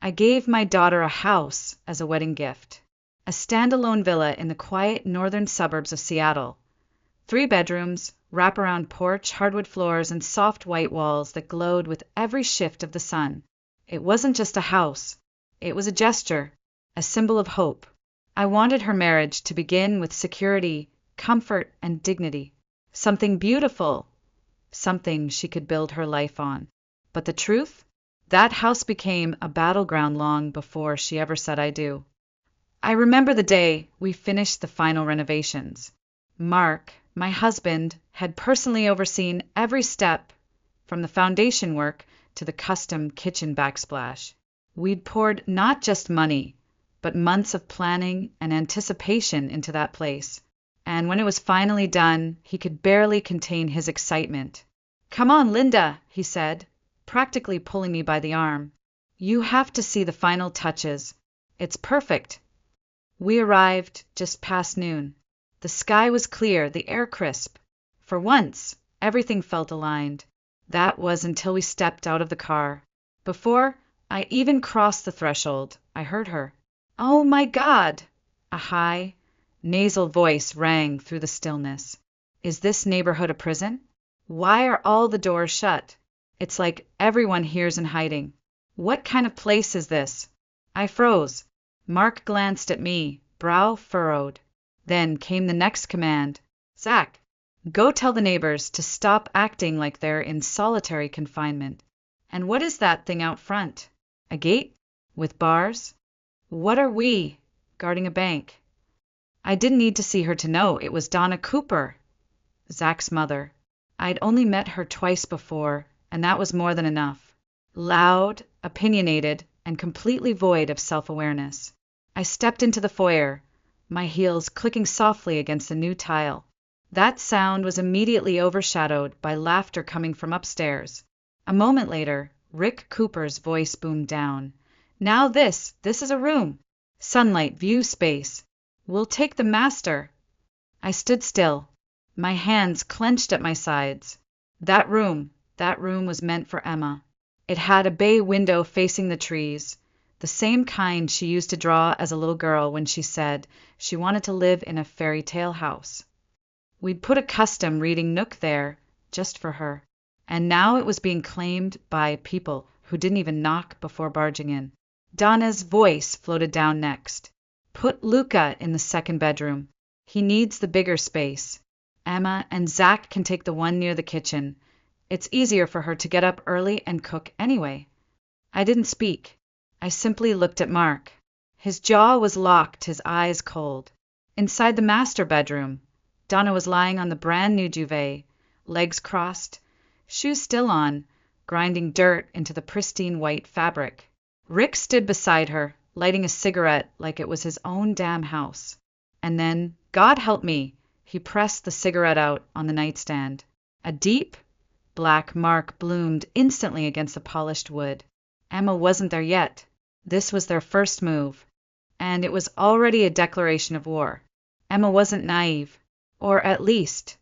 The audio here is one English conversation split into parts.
I gave my daughter a house as a wedding gift. A standalone villa in the quiet northern suburbs of Seattle. 3 bedrooms, wraparound porch, hardwood floors, and soft white walls that glowed with every shift of the sun. It wasn't just a house. It was a gesture, a symbol of hope. I wanted her marriage to begin with security, comfort, and dignity. Something beautiful, something she could build her life on. But the truth? That house became a battleground long before she ever said I do. I remember the day we finished the final renovations. Mark, my husband, had personally overseen every step, from the foundation work to the custom kitchen backsplash. We'd poured not just money, but months of planning and anticipation into that place. And when it was finally done, he could barely contain his excitement. "Come on, Linda," he said, practically pulling me by the arm. "You have to see the final touches. It's perfect." We arrived just past noon. The sky was clear, the air crisp. For once, everything felt aligned. That was until we stepped out of the car. Before I even crossed the threshold, I heard her. "Oh my God!" A high, nasal voice rang through the stillness. "Is this neighborhood a prison? Why are all the doors shut? It's like everyone here's in hiding. What kind of place is this?" I froze. Mark glanced at me, brow furrowed. Then came the next command. "Zach, go tell the neighbors to stop acting like they're in solitary confinement." "And what is that thing out front? A gate? With bars? What are we? Guarding a bank?" I didn't need to see her to know it was Donna Cooper, Zach's mother. I'd only met her twice before, and that was more than enough. Loud, opinionated, and completely void of self-awareness. I stepped into the foyer, my heels clicking softly against the new tile. That sound was immediately overshadowed by laughter coming from upstairs. A moment later, Rick Cooper's voice boomed down. "Now this is a room. Sunlight, view space. We'll take the master." I stood still, my hands clenched at my sides. That room was meant for Emma. It had a bay window facing the trees, the same kind she used to draw as a little girl when she said she wanted to live in a fairy tale house. We'd put a custom reading nook there, just for her, and now it was being claimed by people who didn't even knock before barging in. Donna's voice floated down next. "Put Luca in the second bedroom. He needs the bigger space. Emma and Zach can take the one near the kitchen. It's easier for her to get up early and cook anyway." I didn't speak. I simply looked at Mark. His jaw was locked, his eyes cold. Inside the master bedroom, Donna was lying on the brand new duvet, legs crossed, shoes still on, grinding dirt into the pristine white fabric. Rick stood beside her, lighting a cigarette like it was his own damn house. And then, God help me, he pressed the cigarette out on the nightstand. A deep, black mark bloomed instantly against the polished wood. Emma wasn't there yet. This was their first move. And it was already a declaration of war. Emma wasn't naive. Or at least,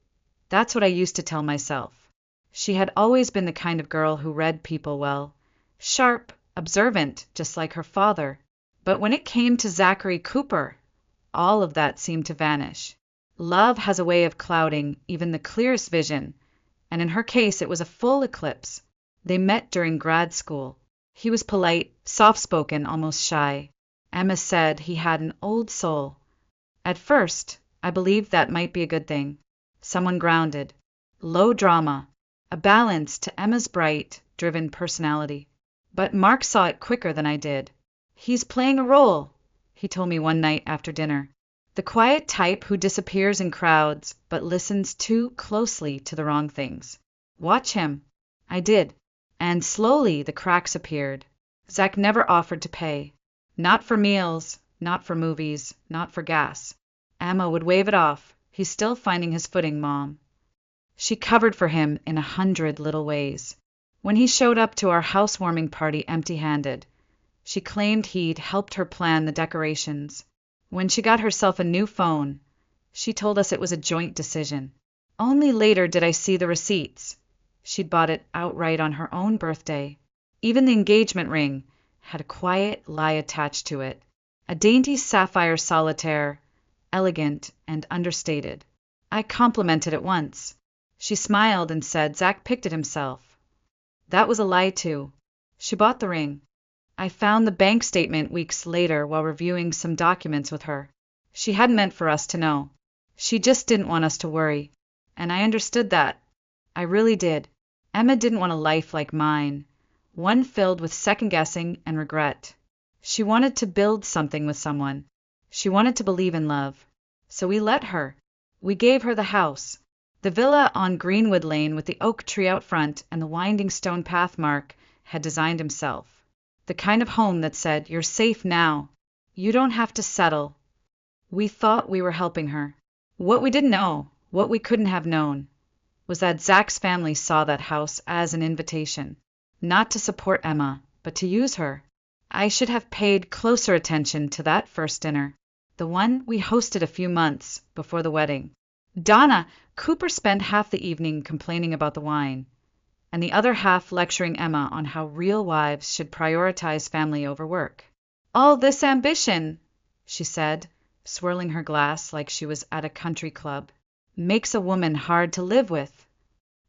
that's what I used to tell myself. She had always been the kind of girl who read people well. Sharp, observant, just like her father. But when it came to Zachary Cooper, all of that seemed to vanish. Love has a way of clouding even the clearest vision, and in her case it was a full eclipse. They met during grad school. He was polite, soft-spoken, almost shy. Emma said he had an old soul. At first, I believed that might be a good thing. Someone grounded. Low drama. A balance to Emma's bright, driven personality. But Mark saw it quicker than I did. "He's playing a role," he told me one night after dinner. "The quiet type who disappears in crowds but listens too closely to the wrong things. Watch him." I did. And slowly the cracks appeared. Zach never offered to pay. Not for meals, not for movies, not for gas. Emma would wave it off. "He's still finding his footing, Mom." She covered for him in 100 little ways. When he showed up to our housewarming party empty-handed, she claimed he'd helped her plan the decorations. When she got herself a new phone, she told us it was a joint decision. Only later did I see the receipts. She'd bought it outright on her own birthday. Even the engagement ring had a quiet lie attached to it. A dainty sapphire solitaire, elegant and understated. I complimented it once. She smiled and said Zach picked it himself. That was a lie, too. She bought the ring. I found the bank statement weeks later while reviewing some documents with her. She hadn't meant for us to know. She just didn't want us to worry. And I understood that. I really did. Emma didn't want a life like mine, one filled with second-guessing and regret. She wanted to build something with someone. She wanted to believe in love. So we let her. We gave her the house. The villa on Greenwood Lane with the oak tree out front and the winding stone path Mark had designed himself. The kind of home that said, "You're safe now. You don't have to settle." We thought we were helping her. What we didn't know, what we couldn't have known, was that Zach's family saw that house as an invitation, not to support Emma, but to use her. I should have paid closer attention to that first dinner, the one we hosted a few months before the wedding. Cooper spent half the evening complaining about the wine, and the other half lecturing Emma on how real wives should prioritize family over work. "All this ambition," she said, swirling her glass like she was at a country club, "makes a woman hard to live with."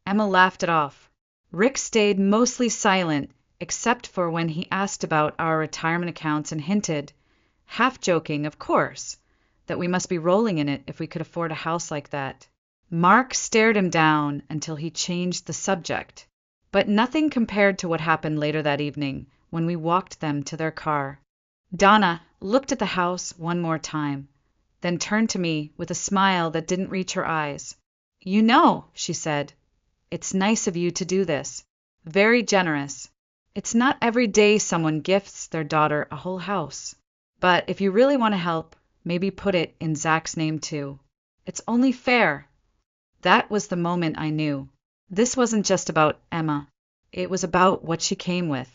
Emma laughed it off. Rick stayed mostly silent, except for when he asked about our retirement accounts and hinted, half joking, of course, that we must be rolling in it if we could afford a house like that. Mark stared him down until he changed the subject, but nothing compared to what happened later that evening when we walked them to their car. Donna looked at the house one more time, then turned to me with a smile that didn't reach her eyes. "You know," she said, "it's nice of you to do this. Very generous. It's not every day someone gifts their daughter a whole house. But if you really want to help, maybe put it in Zach's name too. It's only fair." That was the moment I knew. This wasn't just about Emma. It was about what she came with,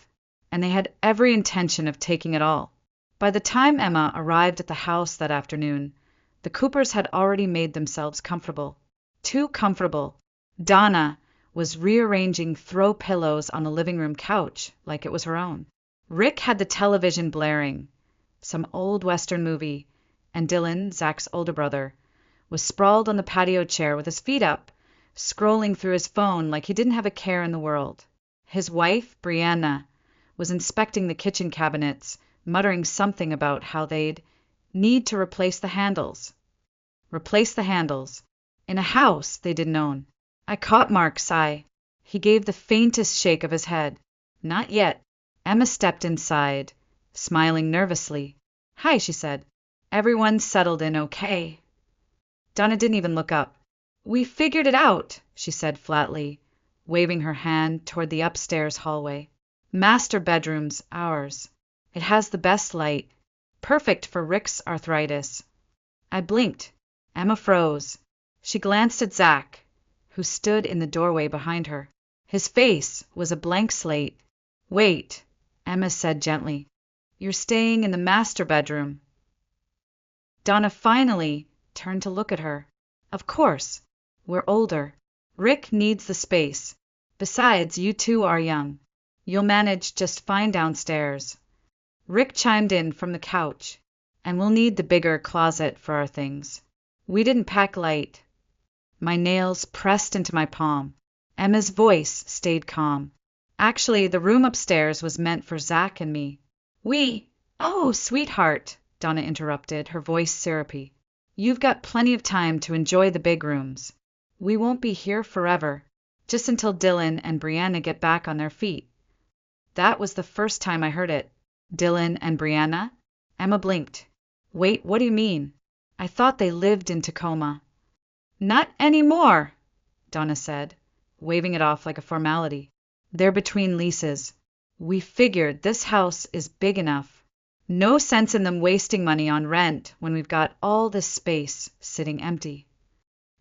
and they had every intention of taking it all. By the time Emma arrived at the house that afternoon, the Coopers had already made themselves comfortable. Too comfortable. Donna was rearranging throw pillows on the living room couch like it was her own. Rick had the television blaring, some old Western movie, and Dylan, Zach's older brother, was sprawled on the patio chair with his feet up, scrolling through his phone like he didn't have a care in the world. His wife, Brianna, was inspecting the kitchen cabinets, muttering something about how they'd need to replace the handles. Replace the handles. In a house they didn't own. I caught Mark's eye. He gave the faintest shake of his head. Not yet. Emma stepped inside, smiling nervously. "Hi," she said. "Everyone's settled in okay." Donna didn't even look up. "We figured it out," she said flatly, waving her hand toward the upstairs hallway. "Master bedroom's ours. It has the best light. Perfect for Rick's arthritis." I blinked. Emma froze. She glanced at Zach, who stood in the doorway behind her. His face was a blank slate. "Wait," Emma said gently. "You're staying in the master bedroom." Donna finally turned to look at her. "Of course. We're older. Rick needs the space. Besides, you two are young. You'll manage just fine downstairs." Rick chimed in from the couch. "And we'll need the bigger closet for our things. We didn't pack light." My nails pressed into my palm. Emma's voice stayed calm. "Actually, the room upstairs was meant for Zach and me." "Oh, sweetheart," Donna interrupted, her voice syrupy. "You've got plenty of time to enjoy the big rooms. We won't be here forever, just until Dylan and Brianna get back on their feet." That was the first time I heard it. Dylan and Brianna? Emma blinked. "Wait, what do you mean? I thought they lived in Tacoma." "Not anymore," Donna said, waving it off like a formality. "They're between leases. We figured this house is big enough. No sense in them wasting money on rent when we've got all this space sitting empty."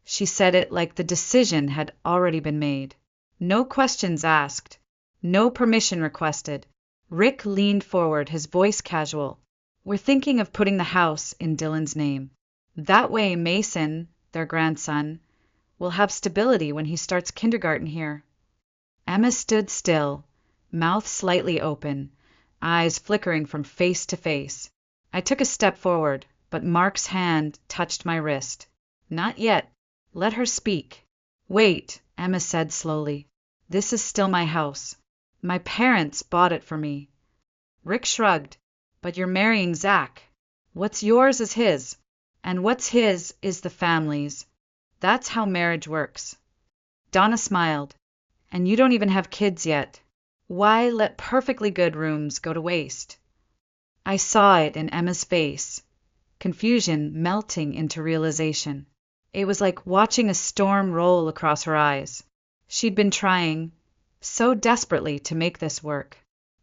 She said it like the decision had already been made. No questions asked. No permission requested. Rick leaned forward, his voice casual. "We're thinking of putting the house in Dylan's name. That way Mason, their grandson, will have stability when he starts kindergarten here." Emma stood still, mouth slightly open, eyes flickering from face to face. I took a step forward, but Mark's hand touched my wrist. Not yet. Let her speak. Wait, Emma said slowly. This is still my house. My parents bought it for me. Rick shrugged. But you're marrying Zach. What's yours is his, and what's his is the family's. That's how marriage works. Donna smiled. And you don't even have kids yet. Why let perfectly good rooms go to waste? I saw it in Emma's face, confusion melting into realization. It was like watching a storm roll across her eyes. She'd been trying so desperately to make this work,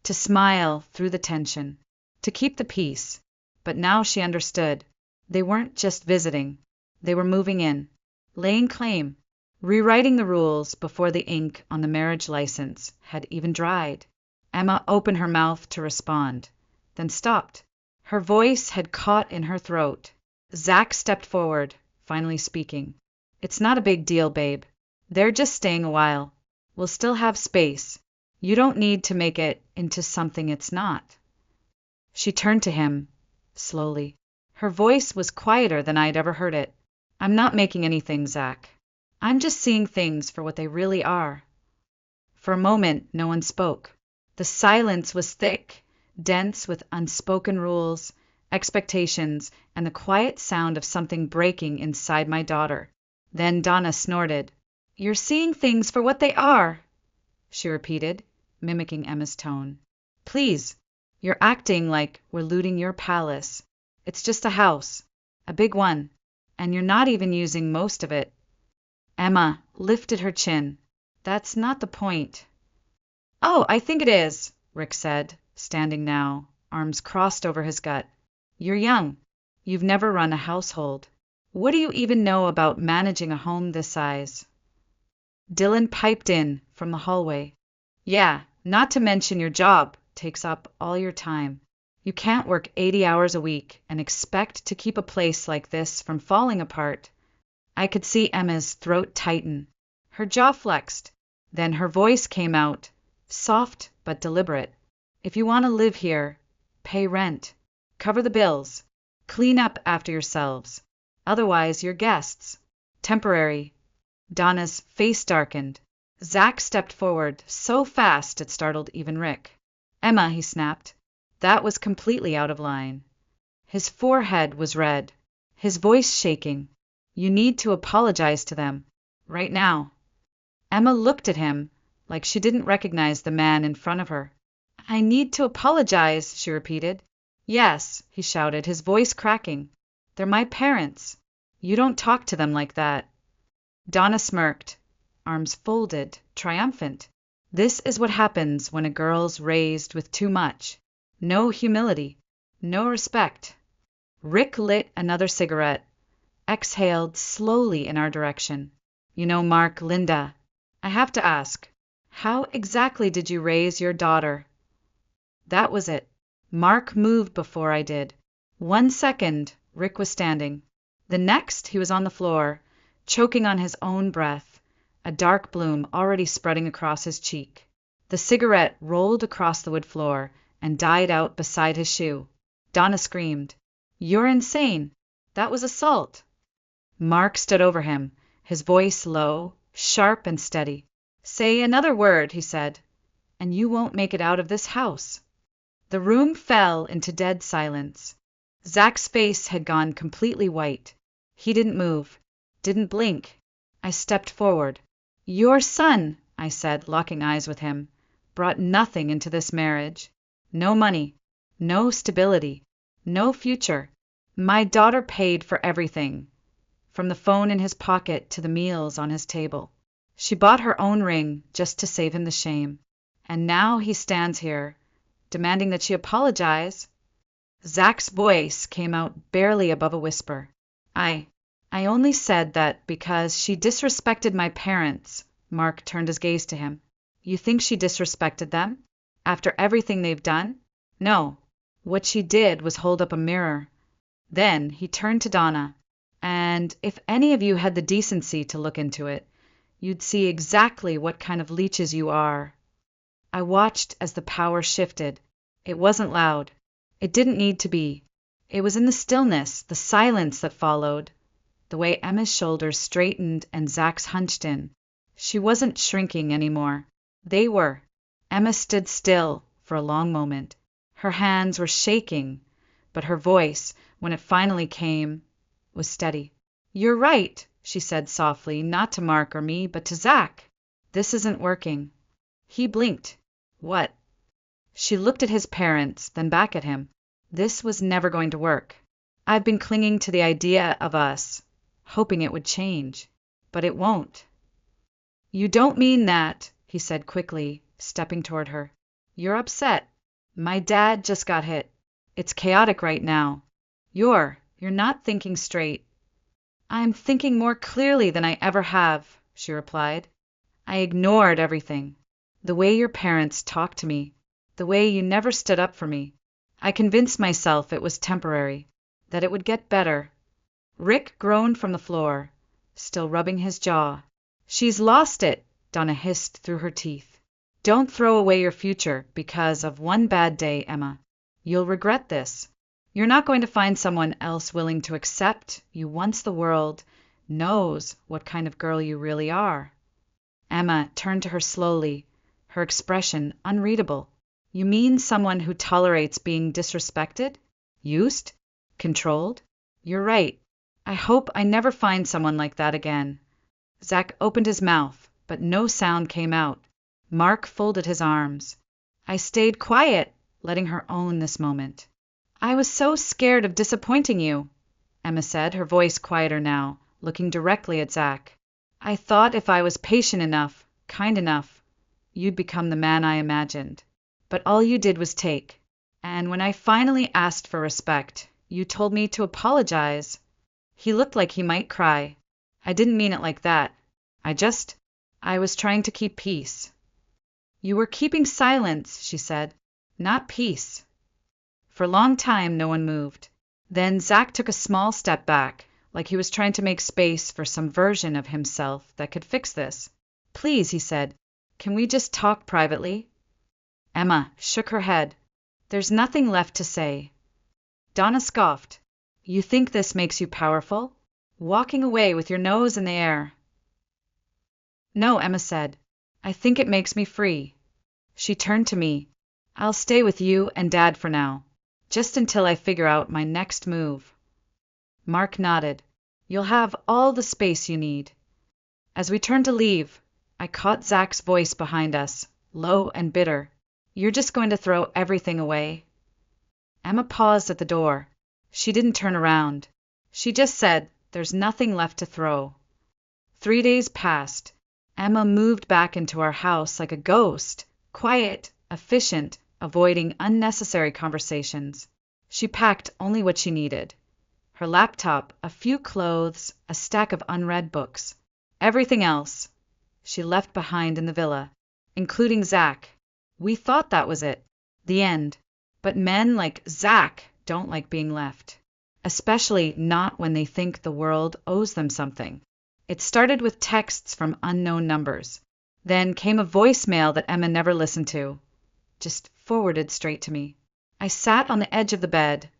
to smile through the tension, to keep the peace. But now she understood. They weren't just visiting. They were moving in, laying claim, rewriting the rules before the ink on the marriage license had even dried. Emma opened her mouth to respond, then stopped. Her voice had caught in her throat. Zach stepped forward, finally speaking. It's not a big deal, babe. They're just staying a while. We'll still have space. You don't need to make it into something it's not. She turned to him, slowly. Her voice was quieter than I'd ever heard it. I'm not making anything, Zach. I'm just seeing things for what they really are. For a moment, no one spoke. The silence was thick, dense with unspoken rules, expectations, and the quiet sound of something breaking inside my daughter. Then Donna snorted. You're seeing things for what they are, she repeated, mimicking Emma's tone. Please, you're acting like we're looting your palace. It's just a house, a big one, and you're not even using most of it. Emma lifted her chin. That's not the point. Oh, I think it is, Rick said, standing now, arms crossed over his gut. You're young. You've never run a household. What do you even know about managing a home this size? Dylan piped in from the hallway. Yeah, not to mention your job takes up all your time. You can't work 80 hours a week and expect to keep a place like this from falling apart. I could see Emma's throat tighten. Her jaw flexed. Then her voice came out, soft but deliberate. If you want to live here, pay rent, cover the bills, clean up after yourselves. Otherwise, you're guests. Temporary. Donna's face darkened. Zach stepped forward so fast it startled even Rick. Emma, he snapped. That was completely out of line. His forehead was red, his voice shaking. You need to apologize to them. Right now. Emma looked at him like she didn't recognize the man in front of her. I need to apologize, she repeated. Yes, he shouted, his voice cracking. They're my parents. You don't talk to them like that. Donna smirked, arms folded, triumphant. This is what happens when a girl's raised with too much. No humility, no respect. Rick lit another cigarette, exhaled slowly in our direction. You know, Mark, Linda, I have to ask, how exactly did you raise your daughter? That was it. Mark moved before I did. 1 second, Rick was standing. The next, he was on the floor, choking on his own breath, a dark bloom already spreading across his cheek. The cigarette rolled across the wood floor and died out beside his shoe. Donna screamed. You're insane. That was assault. Mark stood over him, his voice low, sharp and steady. Say another word, he said, and you won't make it out of this house. The room fell into dead silence. Zach's face had gone completely white. He didn't move, didn't blink. I stepped forward. Your son, I said, locking eyes with him, brought nothing into this marriage. No money, no stability, no future. My daughter paid for everything, from the phone in his pocket to the meals on his table. She bought her own ring just to save him the shame. And now he stands here, demanding that she apologize. Zach's voice came out barely above a whisper. I only said that because she disrespected my parents. Mark turned his gaze to him. You think she disrespected them? After everything they've done? No. What she did was hold up a mirror. Then he turned to Donna. And if any of you had the decency to look into it, you'd see exactly what kind of leeches you are. I watched as the power shifted. It wasn't loud. It didn't need to be. It was in the stillness, the silence that followed, the way Emma's shoulders straightened and Zach's hunched in. She wasn't shrinking anymore. They were. Emma stood still for a long moment. Her hands were shaking, but her voice, when it finally came, was steady. "You're right," she said softly, not to Mark or me, but to Zach. "This isn't working." He blinked. "What?" She looked at his parents, then back at him. "This was never going to work. I've been clinging to the idea of us, hoping it would change. But it won't." "You don't mean that," he said quickly, stepping toward her. "You're upset. My dad just got hit. It's chaotic right now. You're not thinking straight." "I'm thinking more clearly than I ever have," she replied. "I ignored everything. The way your parents talked to me, the way you never stood up for me. I convinced myself it was temporary, that it would get better." Rick groaned from the floor, still rubbing his jaw. "She's lost it," Donna hissed through her teeth. "Don't throw away your future because of one bad day, Emma. You'll regret this. You're not going to find someone else willing to accept you once the world knows what kind of girl you really are." Emma turned to her slowly, her expression unreadable. "You mean someone who tolerates being disrespected? Used? Controlled? You're right. I hope I never find someone like that again." Zach opened his mouth, but no sound came out. Mark folded his arms. I stayed quiet, letting her own this moment. "I was so scared of disappointing you," Emma said, her voice quieter now, looking directly at Zach. "I thought if I was patient enough, kind enough, you'd become the man I imagined. But all you did was take. And when I finally asked for respect, you told me to apologize." He looked like he might cry. "I didn't mean it like that. I was trying to keep peace." "You were keeping silence," she said, "not peace." For a long time, no one moved. Then Zach took a small step back, like he was trying to make space for some version of himself that could fix this. "Please," he said, "can we just talk privately?" Emma shook her head. "There's nothing left to say." Donna scoffed. "You think this makes you powerful? Walking away with your nose in the air." "No," Emma said. "I think it makes me free." She turned to me. "I'll stay with you and Dad for now, just until I figure out my next move." Mark nodded. "You'll have all the space you need." As we turned to leave, I caught Zach's voice behind us, low and bitter. "You're just going to throw everything away?" Emma paused at the door. She didn't turn around. She just said, "There's nothing left to throw." 3 days passed. Emma moved back into our house like a ghost, quiet, efficient, avoiding unnecessary conversations. She packed only what she needed. Her laptop, a few clothes, a stack of unread books. Everything else she left behind in the villa, including Zach. We thought that was it, the end. But men like Zach don't like being left, especially not when they think the world owes them something. It started with texts from unknown numbers. Then came a voicemail that Emma never listened to, just forwarded straight to me. I sat on the edge of the bed,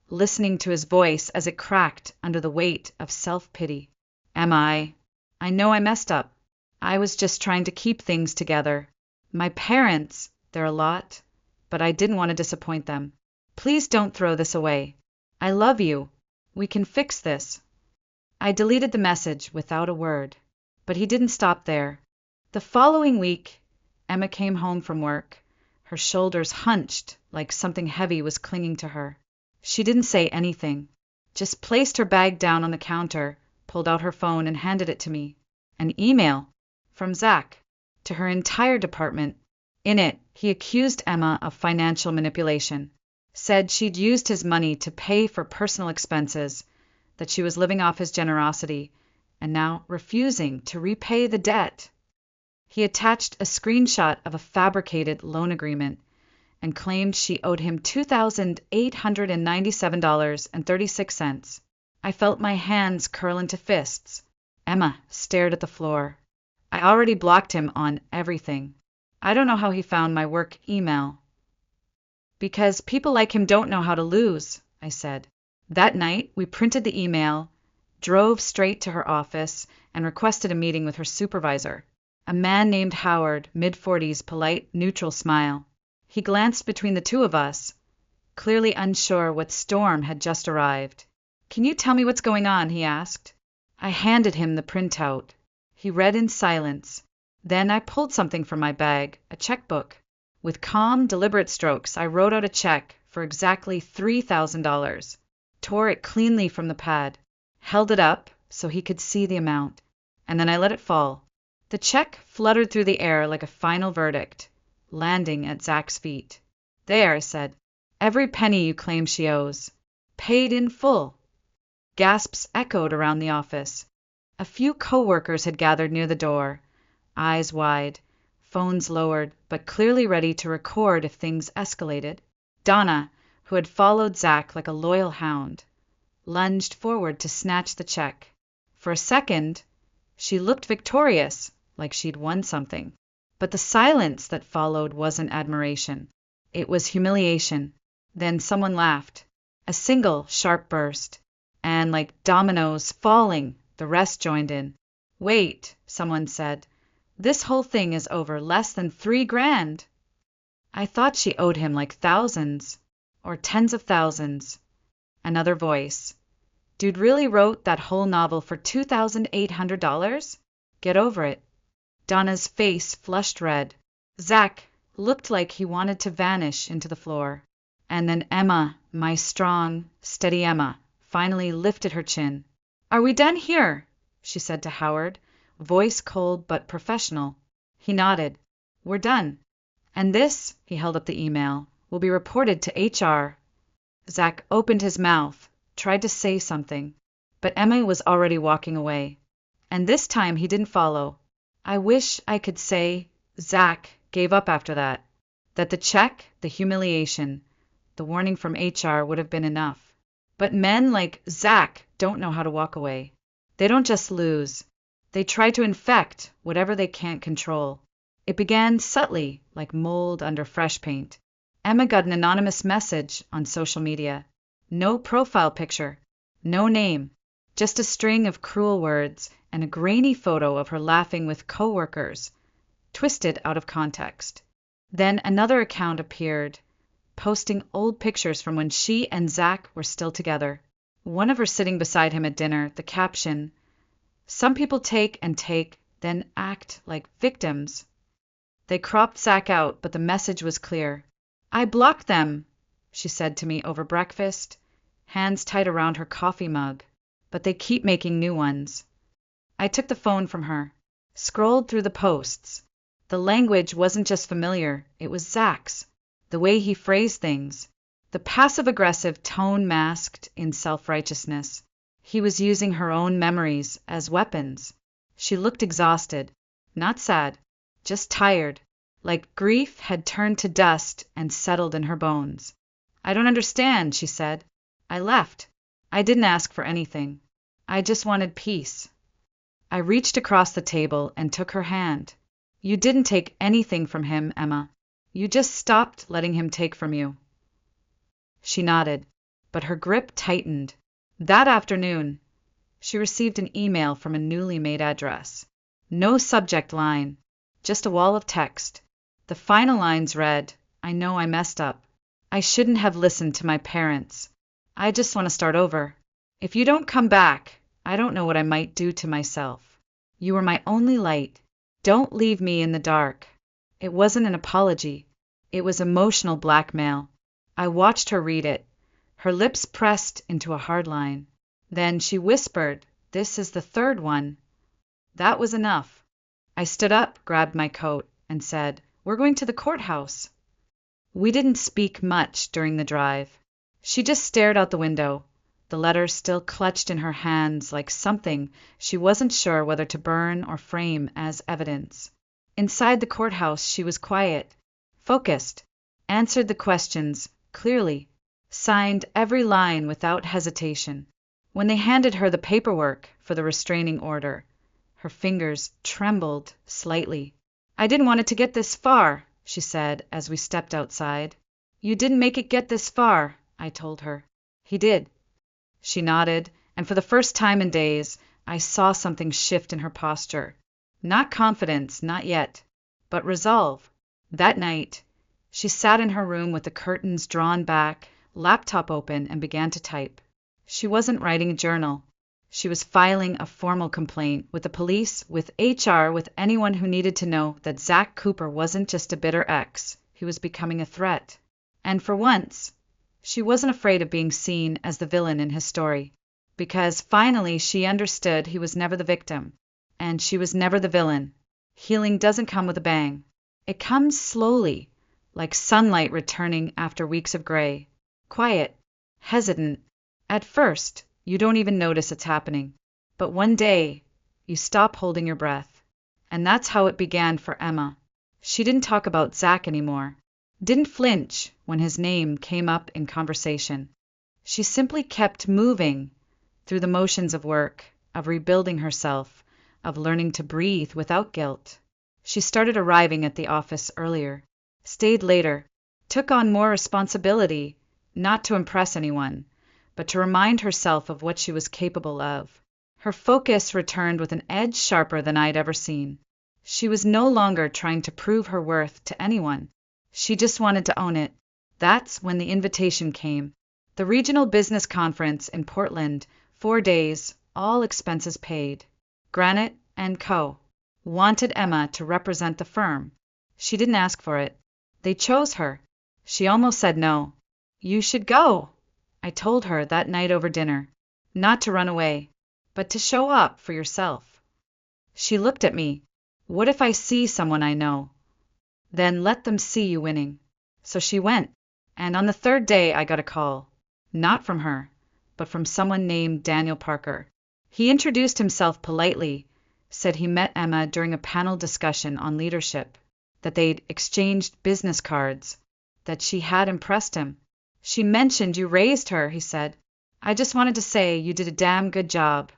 listening to his voice as it cracked under the weight of self-pity. "Emma, I know I messed up. I was just trying to keep things together. My parents, they're a lot, but I didn't want to disappoint them. Please don't throw this away. I love you. We can fix this." I deleted the message without a word, but he didn't stop there. The following week, Emma came home from work, her shoulders hunched like something heavy was clinging to her. She didn't say anything, just placed her bag down on the counter, pulled out her phone and handed it to me. An email from Zach to her entire department. In it, he accused Emma of financial manipulation, said she'd used his money to pay for personal expenses, that she was living off his generosity, and now refusing to repay the debt. He attached a screenshot of a fabricated loan agreement and claimed she owed him $2,897.36. I felt my hands curl into fists. Emma stared at the floor. I already blocked him on everything. I don't know how he found my work email. Because people like him don't know how to lose, I said. That night, we printed the email, drove straight to her office, and requested a meeting with her supervisor. A man named Howard, mid-40s, polite, neutral smile. He glanced between the two of us, clearly unsure what storm had just arrived. Can you tell me what's going on? He asked. I handed him the printout. He read in silence. Then I pulled something from my bag, a checkbook. With calm, deliberate strokes, I wrote out a check for exactly $3,000, tore it cleanly from the pad, held it up so he could see the amount, and then I let it fall. The check fluttered through the air like a final verdict, landing at Zach's feet. There, I said. Every penny you claim she owes. Paid in full. Gasps echoed around the office. A few co-workers had gathered near the door, eyes wide, phones lowered, but clearly ready to record if things escalated. Donna, who had followed Zach like a loyal hound, lunged forward to snatch the check. For a second, she looked victorious, like she'd won something. But the silence that followed wasn't admiration. It was humiliation. Then someone laughed. A single, sharp burst. And like dominoes falling, the rest joined in. Wait, someone said. This whole thing is over less than $3,000. I thought she owed him like thousands, or tens of thousands. Another voice. Dude really wrote that whole novel for $2,800? Get over it. Donna's face flushed red. Zach looked like he wanted to vanish into the floor. And then Emma, my strong, steady Emma, finally lifted her chin. Are we done here? She said to Howard, voice cold but professional. He nodded. We're done. And this, he held up the email, will be reported to HR. Zach opened his mouth, tried to say something, but Emma was already walking away. And this time he didn't follow. I wish I could say Zach gave up after that the check, the humiliation, the warning from HR would have been enough. But men like Zach don't know how to walk away. They don't just lose. They try to infect whatever they can't control. It began subtly, like mold under fresh paint. Emma got an anonymous message on social media. No profile picture, no name, just a string of cruel words and a grainy photo of her laughing with coworkers, twisted out of context. Then another account appeared, posting old pictures from when she and Zach were still together. One of her sitting beside him at dinner, the caption, "Some people take and take, then act like victims." They cropped Zach out, but the message was clear. I blocked them, she said to me over breakfast, hands tight around her coffee mug, but they keep making new ones. I took the phone from her, scrolled through the posts. The language wasn't just familiar, it was Zach's. The way he phrased things, the passive-aggressive tone masked in self-righteousness. He was using her own memories as weapons. She looked exhausted, not sad, just tired, like grief had turned to dust and settled in her bones. I don't understand, she said. I left. I didn't ask for anything. I just wanted peace. I reached across the table and took her hand. You didn't take anything from him, Emma. You just stopped letting him take from you. She nodded, but her grip tightened. That afternoon, she received an email from a newly made address. No subject line, just a wall of text. The final lines read, I know I messed up. I shouldn't have listened to my parents. I just want to start over. If you don't come back, I don't know what I might do to myself. You were my only light. Don't leave me in the dark. It wasn't an apology. It was emotional blackmail. I watched her read it, her lips pressed into a hard line. Then she whispered, This is the third one. That was enough. I stood up, grabbed my coat, and said, We're going to the courthouse. We didn't speak much during the drive. She just stared out the window, the letter still clutched in her hands like something she wasn't sure whether to burn or frame as evidence. Inside the courthouse, she was quiet, focused, answered the questions clearly, signed every line without hesitation. When they handed her the paperwork for the restraining order, her fingers trembled slightly. I didn't want it to get this far, she said as we stepped outside. You didn't make it get this far, I told her. He did. She nodded, and for the first time in days, I saw something shift in her posture. Not confidence, not yet, but resolve. That night, she sat in her room with the curtains drawn back, laptop open, and began to type. She wasn't writing a journal. She was filing a formal complaint with the police, with HR, with anyone who needed to know that Zach Cooper wasn't just a bitter ex. He was becoming a threat. And for once, she wasn't afraid of being seen as the villain in his story, because finally she understood he was never the victim, and she was never the villain. Healing doesn't come with a bang. It comes slowly, like sunlight returning after weeks of gray. Quiet, hesitant. At first, you don't even notice it's happening. But one day, you stop holding your breath. And that's how it began for Emma. She didn't talk about Zach anymore. Didn't flinch when his name came up in conversation. She simply kept moving through the motions of work, of rebuilding herself, of learning to breathe without guilt. She started arriving at the office earlier, stayed later, took on more responsibility, not to impress anyone, but to remind herself of what she was capable of. Her focus returned with an edge sharper than I'd ever seen. She was no longer trying to prove her worth to anyone. She just wanted to own it. That's when the invitation came. The Regional Business Conference in Portland, 4 days, all expenses paid. Granite & Co. wanted Emma to represent the firm. She didn't ask for it. They chose her. She almost said no. You should go, I told her that night over dinner. Not to run away, but to show up for yourself. She looked at me. What if I see someone I know? Then let them see you winning. So she went, and on the 3rd day I got a call. Not from her, but from someone named Daniel Parker. He introduced himself politely, said he met Emma during a panel discussion on leadership, that they'd exchanged business cards, that she had impressed him. She mentioned you raised her, he said. I just wanted to say you did a damn good job.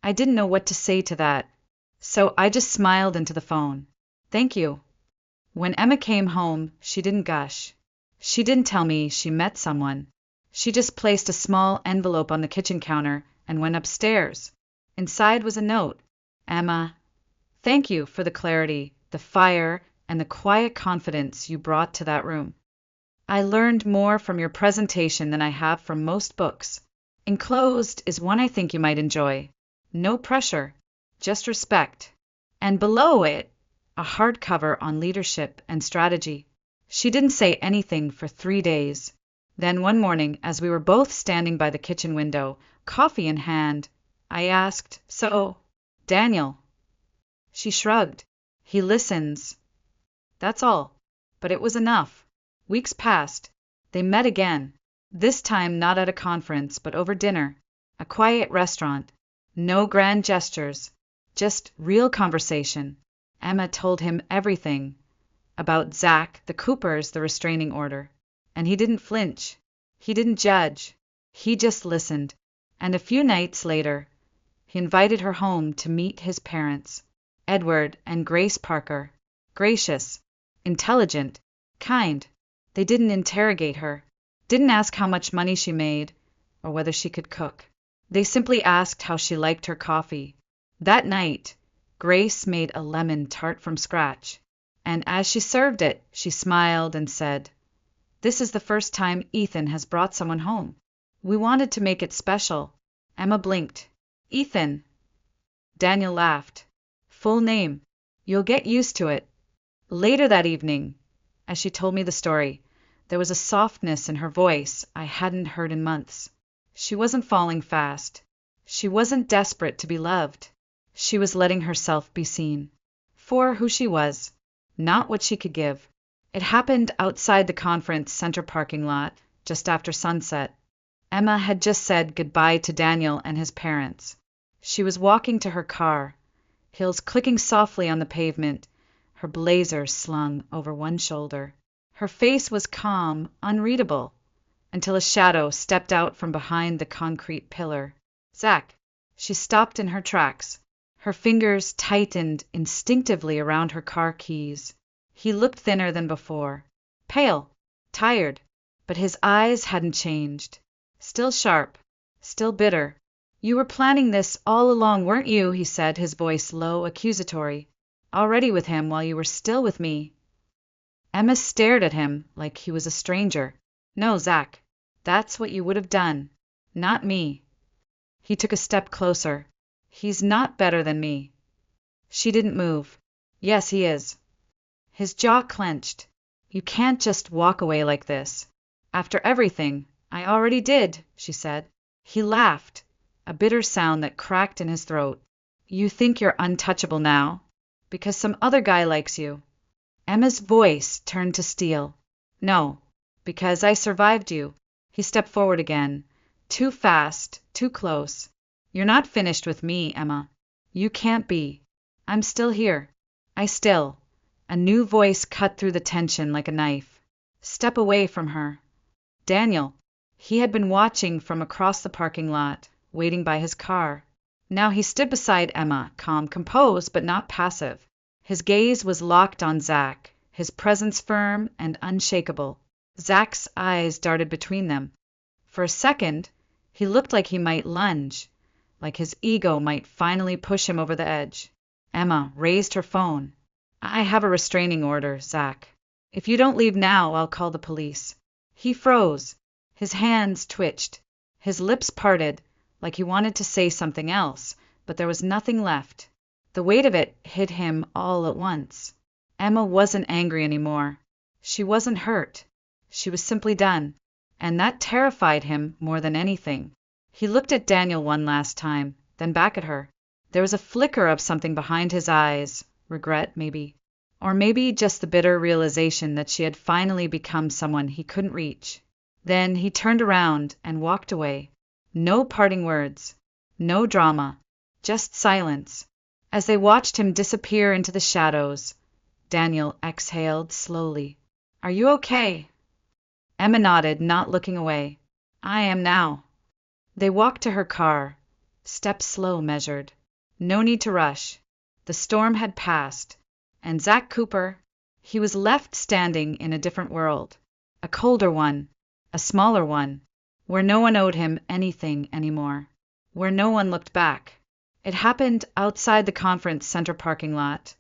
I didn't know what to say to that, so I just smiled into the phone. Thank you. When Emma came home, she didn't gush. She didn't tell me she met someone. She just placed a small envelope on the kitchen counter and went upstairs. Inside was a note. Emma, thank you for the clarity, the fire, and the quiet confidence you brought to that room. I learned more from your presentation than I have from most books. Enclosed is one I think you might enjoy. No pressure, just respect. And below it, a hardcover on leadership and strategy. She didn't say anything for 3 days. Then one morning, as we were both standing by the kitchen window, coffee in hand, I asked, So, Daniel? She shrugged. He listens. That's all. But it was enough. Weeks passed. They met again. This time not at a conference, but over dinner. A quiet restaurant. No grand gestures. Just real conversation. Emma told him everything. About Zach, the Coopers, the restraining order. And he didn't flinch. He didn't judge. He just listened. And a few nights later, he invited her home to meet his parents, Edward and Grace Parker. Gracious, intelligent, kind. They didn't interrogate her, didn't ask how much money she made, or whether she could cook. They simply asked how she liked her coffee. That night, Grace made a lemon tart from scratch, and as she served it, she smiled and said, This is the first time Ethan has brought someone home. We wanted to make it special. Emma blinked. Ethan. Daniel laughed. Full name. You'll get used to it. Later that evening, as she told me the story, there was a softness in her voice I hadn't heard in months. She wasn't falling fast. She wasn't desperate to be loved. She was letting herself be seen. For who she was, not what she could give. It happened outside the conference center parking lot, just after sunset. Emma had just said goodbye to Daniel and his parents. She was walking to her car, heels clicking softly on the pavement, her blazer slung over one shoulder. Her face was calm, unreadable, until a shadow stepped out from behind the concrete pillar. Zach. She stopped in her tracks. Her fingers tightened instinctively around her car keys. He looked thinner than before. Pale. tired, but his eyes hadn't changed. Still sharp, still bitter. You were planning this all along, weren't you? He said, his voice low, accusatory. Already with him while you were still with me. Emma stared at him like he was a stranger. No, Zach, that's what you would have done. Not me. He took a step closer. He's not better than me. She didn't move. Yes, he is. His jaw clenched. You can't just walk away like this. After everything, I already did, she said. He laughed, a bitter sound that cracked in his throat. You think you're untouchable now? Because some other guy likes you. Emma's voice turned to steel. No, because I survived you. He stepped forward again. Too fast, too close. You're not finished with me, Emma. You can't be. I'm still here. A new voice cut through the tension like a knife. Step away from her. Daniel. He had been watching from across the parking lot, waiting by his car. Now he stood beside Emma, calm, composed, but not passive. His gaze was locked on Zach, his presence firm and unshakable. Zach's eyes darted between them. For a second, he looked like he might lunge, like his ego might finally push him over the edge. Emma raised her phone. I have a restraining order, Zach. If you don't leave now, I'll call the police. He froze. His hands twitched. His lips parted, like he wanted to say something else, but there was nothing left. The weight of it hit him all at once. Emma wasn't angry anymore. She wasn't hurt. She was simply done. And that terrified him more than anything. He looked at Daniel one last time, then back at her. There was a flicker of something behind his eyes. Regret, maybe. Or maybe just the bitter realization that she had finally become someone he couldn't reach. Then he turned around and walked away. No parting words. No drama. Just silence. As they watched him disappear into the shadows, Daniel exhaled slowly. Are you okay? Emma nodded, not looking away. I am now. They walked to her car. Steps slow, measured. No need to rush. The storm had passed. And Zach Cooper, he was left standing in a different world. A colder one. A smaller one. Where no one owed him anything anymore. Where no one looked back. It happened outside the conference center parking lot,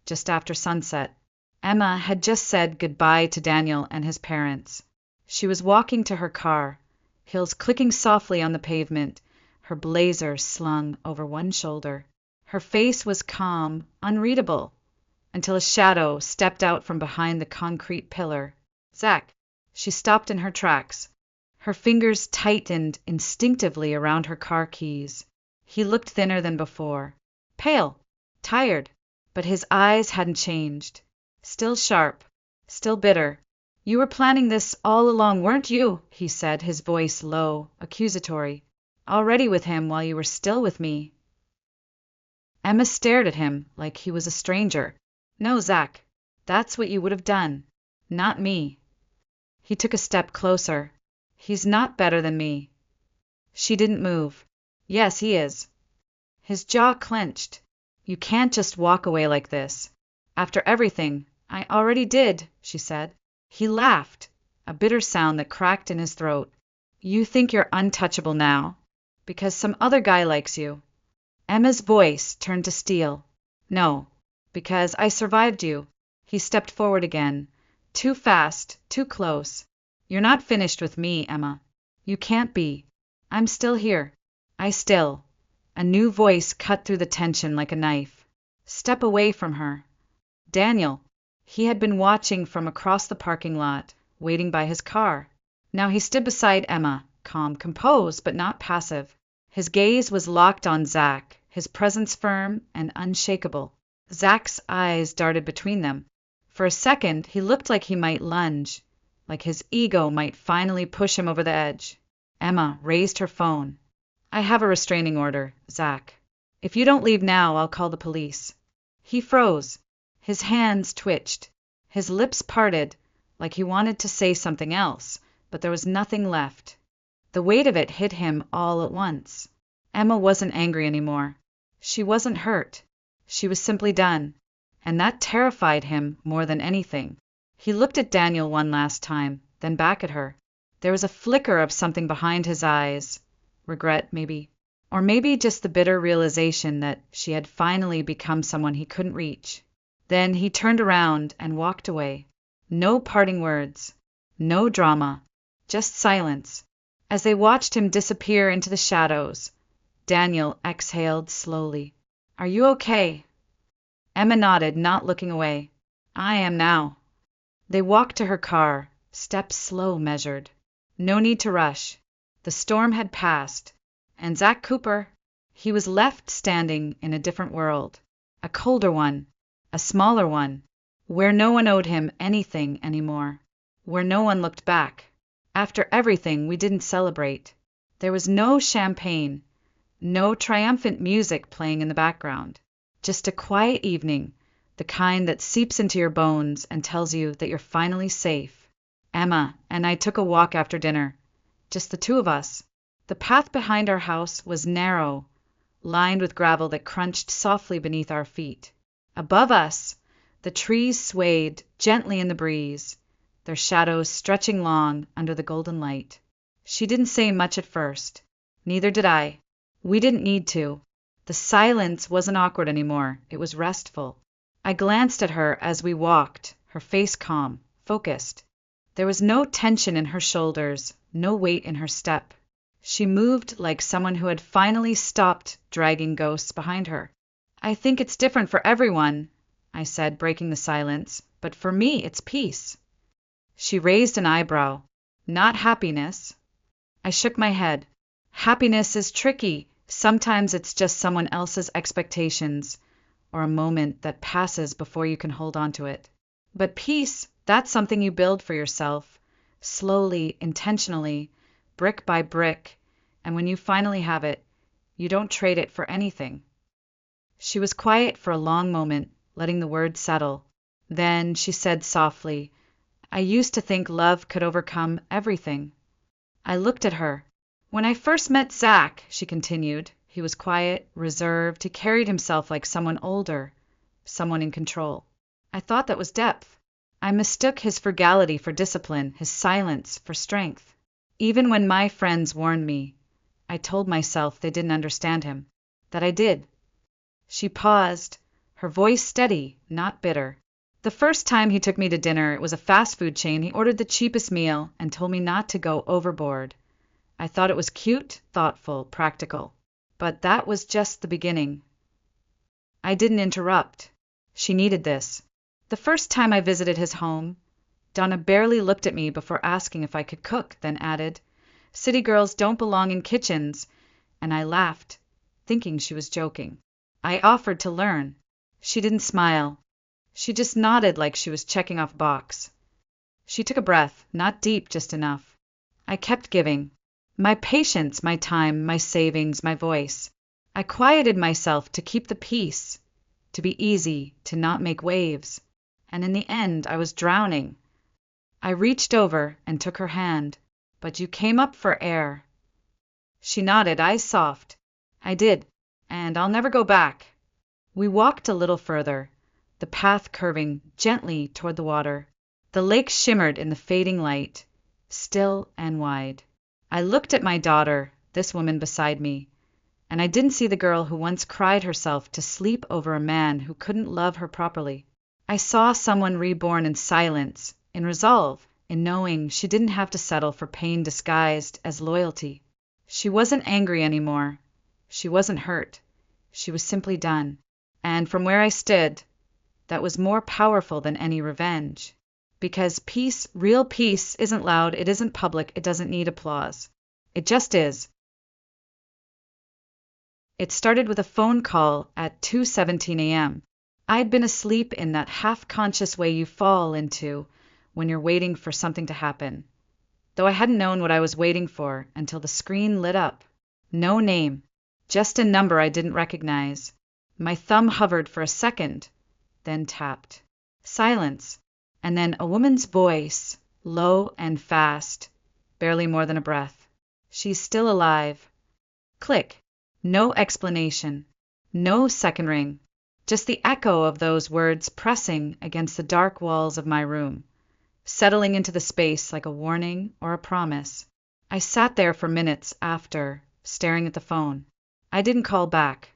just after sunset. Emma had just said goodbye to Daniel and his parents. She was walking to her car, heels clicking softly on the pavement, her blazer slung over one shoulder. Her face was calm, unreadable, until a shadow stepped out from behind the concrete pillar. Zach. She stopped in her tracks. Her fingers tightened instinctively around her car keys. He looked thinner than before. Pale. Tired. But his eyes hadn't changed. Still sharp. Still bitter. You were planning this all along, weren't you? He said, his voice low, accusatory. Already with him while you were still with me. Emma stared at him like he was a stranger. No, Zach. That's what you would have done. Not me. He took a step closer. He's not better than me. She didn't move. Yes, he is. His jaw clenched. You can't just walk away like this. After everything, I already did, she said. He laughed, a bitter sound that cracked in his throat. You think you're untouchable now? Because some other guy likes you. Emma's voice turned to steel. No, because I survived you. He stepped forward again. Too fast, too close. You're not finished with me, Emma. You can't be. I'm still here. A new voice cut through the tension like a knife. Step away from her. Daniel. He had been watching from across the parking lot, waiting by his car. Now he stood beside Emma, calm, composed, but not passive. His gaze was locked on Zach, his presence firm and unshakable. Zach's eyes darted between them. For a second, he looked like he might lunge, like his ego might finally push him over the edge. Emma raised her phone. I have a restraining order, Zach. If you don't leave now, I'll call the police. He froze. His hands twitched. His lips parted, like he wanted to say something else, but there was nothing left. The weight of it hit him all at once. Emma wasn't angry anymore. She wasn't hurt. She was simply done. And that terrified him more than anything. He looked at Daniel one last time, then back at her. There was a flicker of something behind his eyes. Regret, maybe. Or maybe just the bitter realization that she had finally become someone he couldn't reach. Then he turned around and walked away. No parting words. No drama. Just silence. As they watched him disappear into the shadows, Daniel exhaled slowly. "Are you okay?" Emma nodded, not looking away. "I am now." They walked to her car, steps slow, measured. No need to rush. The storm had passed. And Zach Cooper, he was left standing in a different world. A colder one. A smaller one. Where no one owed him anything anymore. Where no one looked back. After everything, we didn't celebrate. There was no champagne. No triumphant music playing in the background. Just a quiet evening, the kind that seeps into your bones and tells you that you're finally safe. Emma and I took a walk after dinner. Just the two of us. The path behind our house was narrow, lined with gravel that crunched softly beneath our feet. Above us, the trees swayed gently in the breeze, their shadows stretching long under the golden light. She didn't say much at first. Neither did I. We didn't need to. The silence wasn't awkward anymore. It was restful. I glanced at her as we walked, her face calm, focused. There was no tension in her shoulders, no weight in her step. She moved like someone who had finally stopped dragging ghosts behind her. "I think it's different for everyone," I said, breaking the silence, "but for me, it's peace." She raised an eyebrow. "Not happiness." I shook my head. "Happiness is tricky. Sometimes it's just someone else's expectations, or a moment that passes before you can hold on to it. But peace, that's something you build for yourself, slowly, intentionally, brick by brick, and when you finally have it, you don't trade it for anything." She was quiet for a long moment, letting the words settle. Then she said softly, "I used to think love could overcome everything." I looked at her. "When I first met Zach," she continued, "he was quiet, reserved, he carried himself like someone older, someone in control. I thought that was depth. I mistook his frugality for discipline, his silence for strength. Even when my friends warned me, I told myself they didn't understand him, that I did." She paused, her voice steady, not bitter. "The first time he took me to dinner, it was a fast food chain. He ordered the cheapest meal and told me not to go overboard. I thought it was cute, thoughtful, practical. But that was just the beginning." I didn't interrupt. She needed this. "The first time I visited his home, Donna barely looked at me before asking if I could cook, then added, 'City girls don't belong in kitchens,' and I laughed, thinking she was joking. I offered to learn. She didn't smile. She just nodded like she was checking off a box. She took a breath, not deep, just enough. I kept giving. My patience, my time, my savings, my voice. I quieted myself to keep the peace, to be easy, to not make waves. And in the end, I was drowning. I reached over and took her hand. "But you came up for air." She nodded, eyes soft. "I did, and I'll never go back." We walked a little further, the path curving gently toward the water. The lake shimmered in the fading light, still and wide. I looked at my daughter, this woman beside me, and I didn't see the girl who once cried herself to sleep over a man who couldn't love her properly. I saw someone reborn in silence, in resolve, in knowing she didn't have to settle for pain disguised as loyalty. She wasn't angry anymore. She wasn't hurt. She was simply done. And from where I stood, that was more powerful than any revenge. Because peace, real peace, isn't loud, it isn't public, it doesn't need applause. It just is. It started with a phone call at 2:17 a.m. I'd been asleep in that half-conscious way you fall into when you're waiting for something to happen. Though I hadn't known what I was waiting for until the screen lit up. No name, just a number I didn't recognize. My thumb hovered for a second, then tapped. Silence. And then a woman's voice, low and fast, barely more than a breath. "She's still alive." Click. No explanation. No second ring. Just the echo of those words pressing against the dark walls of my room. settling into the space like a warning or a promise. I sat there for minutes after, staring at the phone. I didn't call back.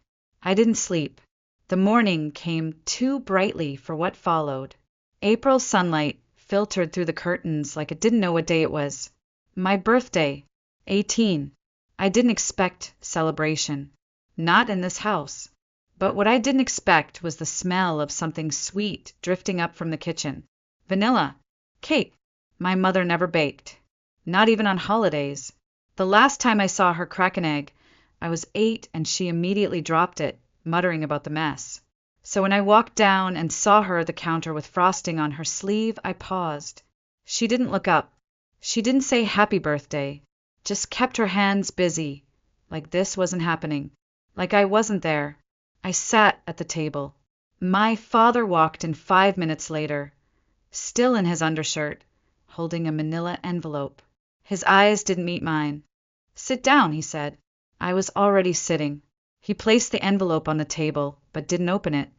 I didn't sleep. The morning came too brightly for what followed. April sunlight filtered through the curtains like it didn't know what day it was. My birthday, 18. I didn't expect celebration. Not in this house. But what I didn't expect was the smell of something sweet drifting up from the kitchen. Vanilla. Cake. My mother never baked. Not even on holidays. The last time I saw her crack an egg, I was 8 and she immediately dropped it, muttering about the mess. So when I walked down and saw her at the counter with frosting on her sleeve, I paused. She didn't look up. She didn't say happy birthday. Just kept her hands busy, like this wasn't happening, like I wasn't there. I sat at the table. My father walked in 5 minutes later, still in his undershirt, holding a manila envelope. His eyes didn't meet mine. Sit down, he said. I was already sitting. He placed the envelope on the table, but didn't open it.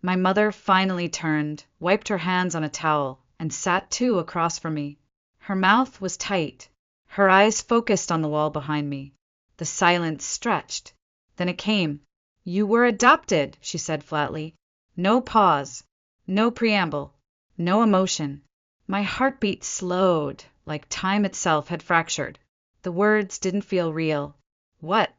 My mother finally turned, wiped her hands on a towel, and sat too across from me. Her mouth was tight. Her eyes focused on the wall behind me. The silence stretched. Then it came. You were adopted, she said flatly. No pause. No preamble. No emotion. My heartbeat slowed, like time itself had fractured. The words didn't feel real. What?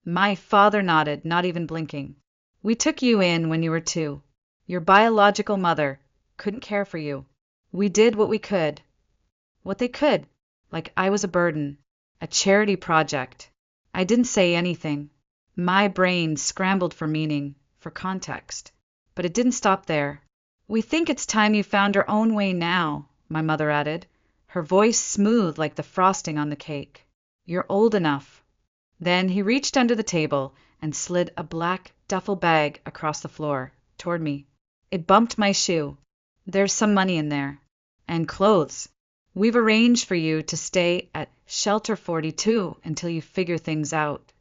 My father nodded, not even blinking. We took you in when you were 2. Your biological mother couldn't care for you. We did what we could. What they could. Like I was a burden. A charity project. I didn't say anything. My brain scrambled for meaning, for context. But it didn't stop there. We think it's time you found your own way now, my mother added, her voice smooth like the frosting on the cake. You're old enough. Then he reached under the table and slid a black duffel bag across the floor, toward me. It bumped my shoe. There's some money in there. And clothes. We've arranged for you to stay at Shelter 42 until you figure things out.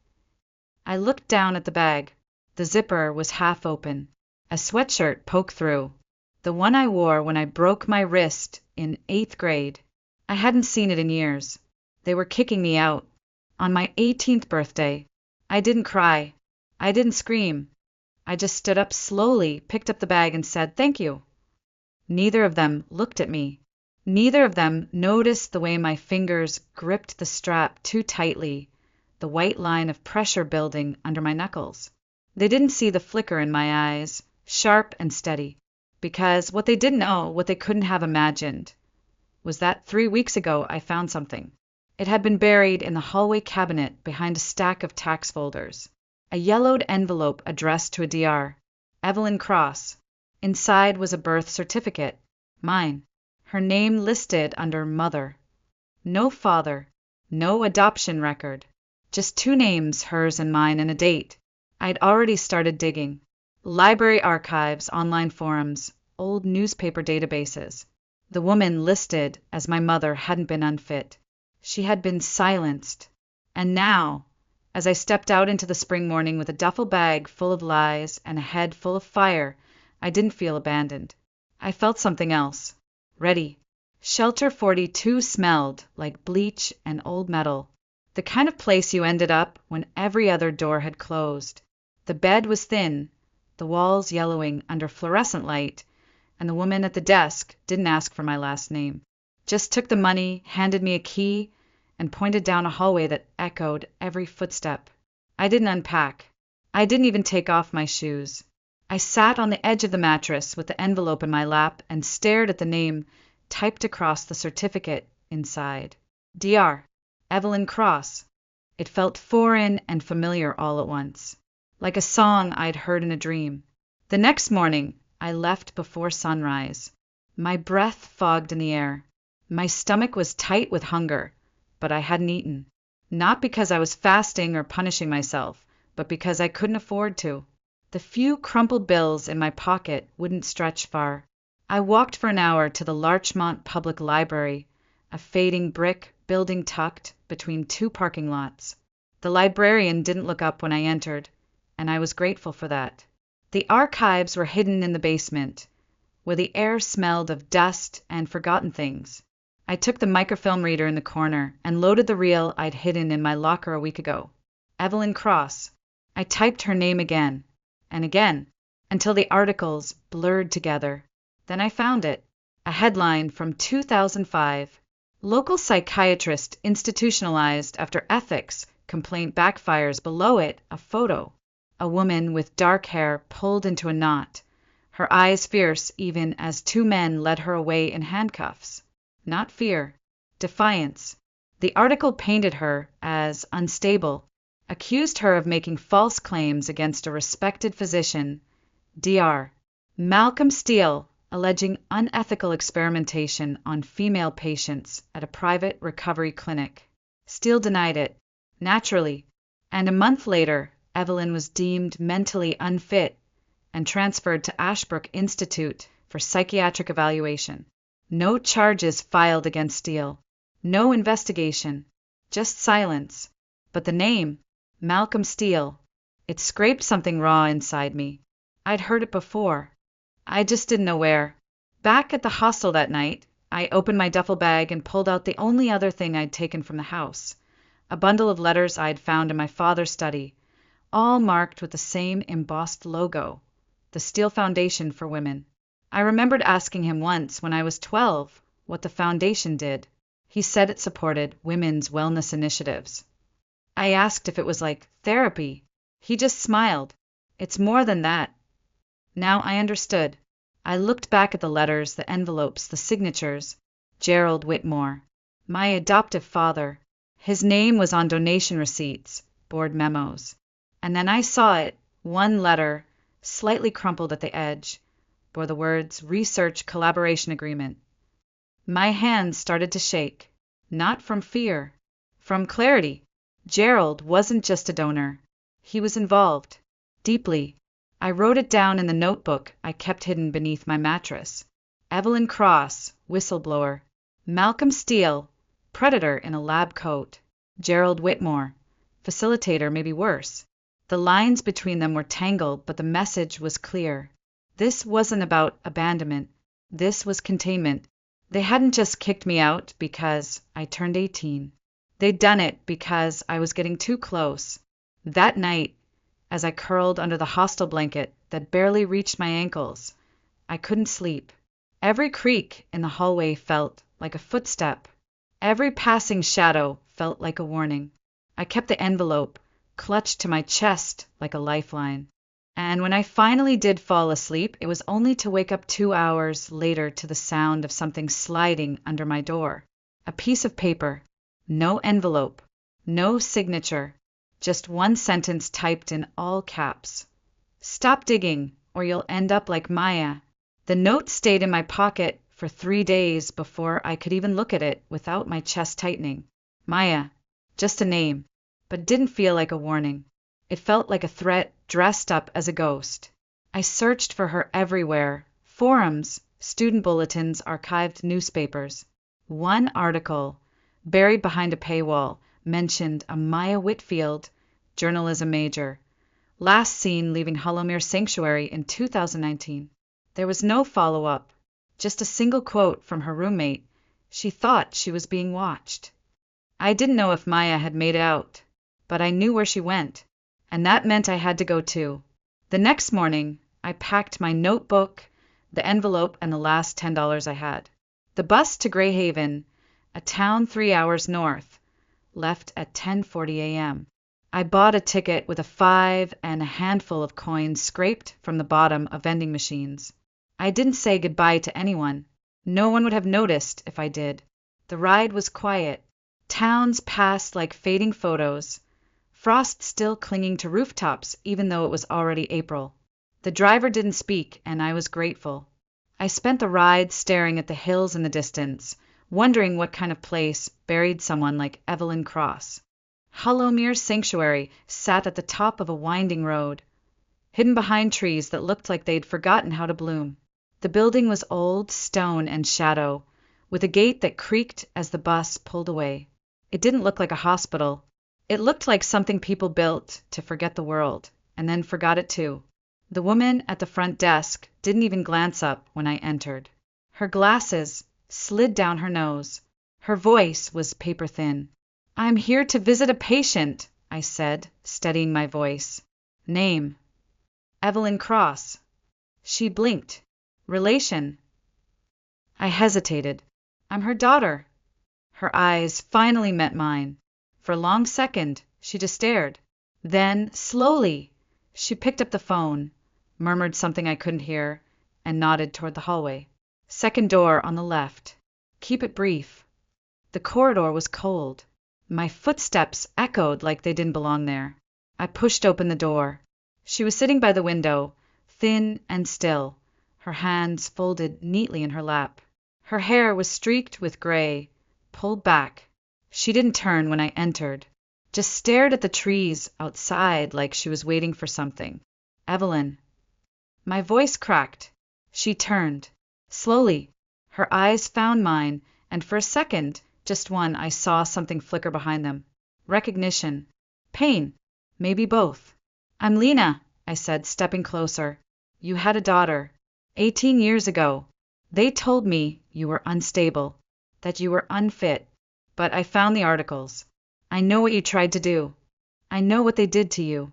I looked down at the bag. The zipper was half open. A sweatshirt poked through. The one I wore when I broke my wrist in 8th grade. I hadn't seen it in years. They were kicking me out. On my 18th birthday. I didn't cry. I didn't scream. I just stood up slowly, picked up the bag, and said, "Thank you." Neither of them looked at me. Neither of them noticed the way my fingers gripped the strap too tightly, the white line of pressure building under my knuckles. They didn't see the flicker in my eyes, sharp and steady, because what they didn't know, what they couldn't have imagined, was that 3 weeks ago I found something. It had been buried in the hallway cabinet behind a stack of tax folders. A yellowed envelope addressed to a DR, Evelyn Cross. Inside was a birth certificate, mine. Her name listed under mother. No father, no adoption record. Just 2 names, hers and mine, and a date. I'd already started digging. Library archives, online forums, old newspaper databases. The woman listed as my mother hadn't been unfit. She had been silenced. And now, as I stepped out into the spring morning with a duffel bag full of lies and a head full of fire, I didn't feel abandoned. I felt something else. Ready. Shelter 42 smelled like bleach and old metal. The kind of place you ended up when every other door had closed. The bed was thin, the walls yellowing under fluorescent light, and the woman at the desk didn't ask for my last name. Just took the money, handed me a key, and pointed down a hallway that echoed every footstep. I didn't unpack. I didn't even take off my shoes. I sat on the edge of the mattress with the envelope in my lap and stared at the name typed across the certificate inside. DR. Evelyn Cross. It felt foreign and familiar all at once, like a song I'd heard in a dream. The next morning, I left before sunrise. My breath fogged in the air. My stomach was tight with hunger, but I hadn't eaten. Not because I was fasting or punishing myself, but because I couldn't afford to. The few crumpled bills in my pocket wouldn't stretch far. I walked for an hour to the Larchmont Public Library, a fading brick building tucked between 2 parking lots. The librarian didn't look up when I entered, and I was grateful for that. The archives were hidden in the basement, where the air smelled of dust and forgotten things. I took the microfilm reader in the corner and loaded the reel I'd hidden in my locker a week ago. Evelyn Cross. I typed her name again and again until the articles blurred together. Then I found it. A headline from 2005. Local psychiatrist institutionalized after ethics complaint backfires. Below it, a photo. A woman with dark hair pulled into a knot, her eyes fierce even as two men led her away in handcuffs. Not fear, defiance. The article painted her as unstable, accused her of making false claims against a respected physician, Dr. Malcolm Steele, alleging unethical experimentation on female patients at a private recovery clinic. Steele denied it, naturally, and a month later, Evelyn was deemed mentally unfit and transferred to Ashbrook Institute for psychiatric evaluation. No charges filed against Steele. No investigation. Just silence. But the name, Malcolm Steele, it scraped something raw inside me. I'd heard it before. I just didn't know where. Back at the hostel that night, I opened my duffel bag and pulled out the only other thing I'd taken from the house. A bundle of letters I'd found in my father's study, all marked with the same embossed logo, the Steele Foundation for Women. I remembered asking him once when I was 12 what the foundation did. He said it supported women's wellness initiatives. I asked if it was like therapy. He just smiled. It's more than that. Now I understood. I looked back at the letters, the envelopes, the signatures. Gerald Whitmore, my adoptive father. His name was on donation receipts, board memos. And then I saw it, one letter, slightly crumpled at the edge, bore the words Research Collaboration Agreement. My hands started to shake, not from fear, from clarity. Gerald wasn't just a donor. He was involved, deeply. I wrote it down in the notebook I kept hidden beneath my mattress. Evelyn Cross, whistleblower. Malcolm Steele, predator in a lab coat. Gerald Whitmore, facilitator, maybe worse. The lines between them were tangled, but the message was clear. This wasn't about abandonment. This was containment. They hadn't just kicked me out because I turned 18. They'd done it because I was getting too close. That night, as I curled under the hostel blanket that barely reached my ankles, I couldn't sleep. Every creak in the hallway felt like a footstep. Every passing shadow felt like a warning. I kept the envelope clutched to my chest like a lifeline. And when I finally did fall asleep, it was only to wake up 2 hours later to the sound of something sliding under my door. A piece of paper. No envelope. No signature. Just one sentence typed in all caps. Stop digging, or you'll end up like Maya. The note stayed in my pocket for 3 days before I could even look at it without my chest tightening. Maya. Just a name. But didn't feel like a warning. It felt like a threat dressed up as a ghost. I searched for her everywhere. Forums, student bulletins, archived newspapers. One article, buried behind a paywall, mentioned a Maya Whitfield, journalism major, last seen leaving Hollowmere Sanctuary in 2019. There was no follow-up, just a single quote from her roommate. She thought she was being watched. I didn't know if Maya had made it out, but I knew where she went, and that meant I had to go too. The next morning, I packed my notebook, the envelope, and the last $10 I had. The bus to Greyhaven, a town 3 hours north, left at 10:40 a.m. I bought a ticket with a 5 and a handful of coins scraped from the bottom of vending machines. I didn't say goodbye to anyone. No one would have noticed if I did. The ride was quiet. Towns passed like fading photos. Frost still clinging to rooftops even though it was already April. The driver didn't speak, and I was grateful. I spent the ride staring at the hills in the distance, wondering what kind of place buried someone like Evelyn Cross. Hollowmere Sanctuary sat at the top of a winding road, hidden behind trees that looked like they'd forgotten how to bloom. The building was old, stone and shadow, with a gate that creaked as the bus pulled away. It didn't look like a hospital. It looked like something people built to forget the world, and then forgot it too. The woman at the front desk didn't even glance up when I entered. Her glasses slid down her nose. Her voice was paper thin. "I'm here to visit a patient," I said, steadying my voice. "Name?" "Evelyn Cross." She blinked. "Relation?" I hesitated. "I'm her daughter." Her eyes finally met mine. For a long second, she just stared. Then, slowly, she picked up the phone, murmured something I couldn't hear, and nodded toward the hallway. "Second door on the left. Keep it brief." The corridor was cold. My footsteps echoed like they didn't belong there. I pushed open the door. She was sitting by the window, thin and still, her hands folded neatly in her lap. Her hair was streaked with gray, pulled back. She didn't turn when I entered, just stared at the trees outside like she was waiting for something. "Evelyn." My voice cracked. She turned. Slowly, her eyes found mine, and for a second, just one, I saw something flicker behind them. Recognition. Pain. Maybe both. "I'm Lena," I said, stepping closer. "You had a daughter. 18 years ago. They told me you were unstable, that you were unfit. But I found the articles. I know what you tried to do. I know what they did to you."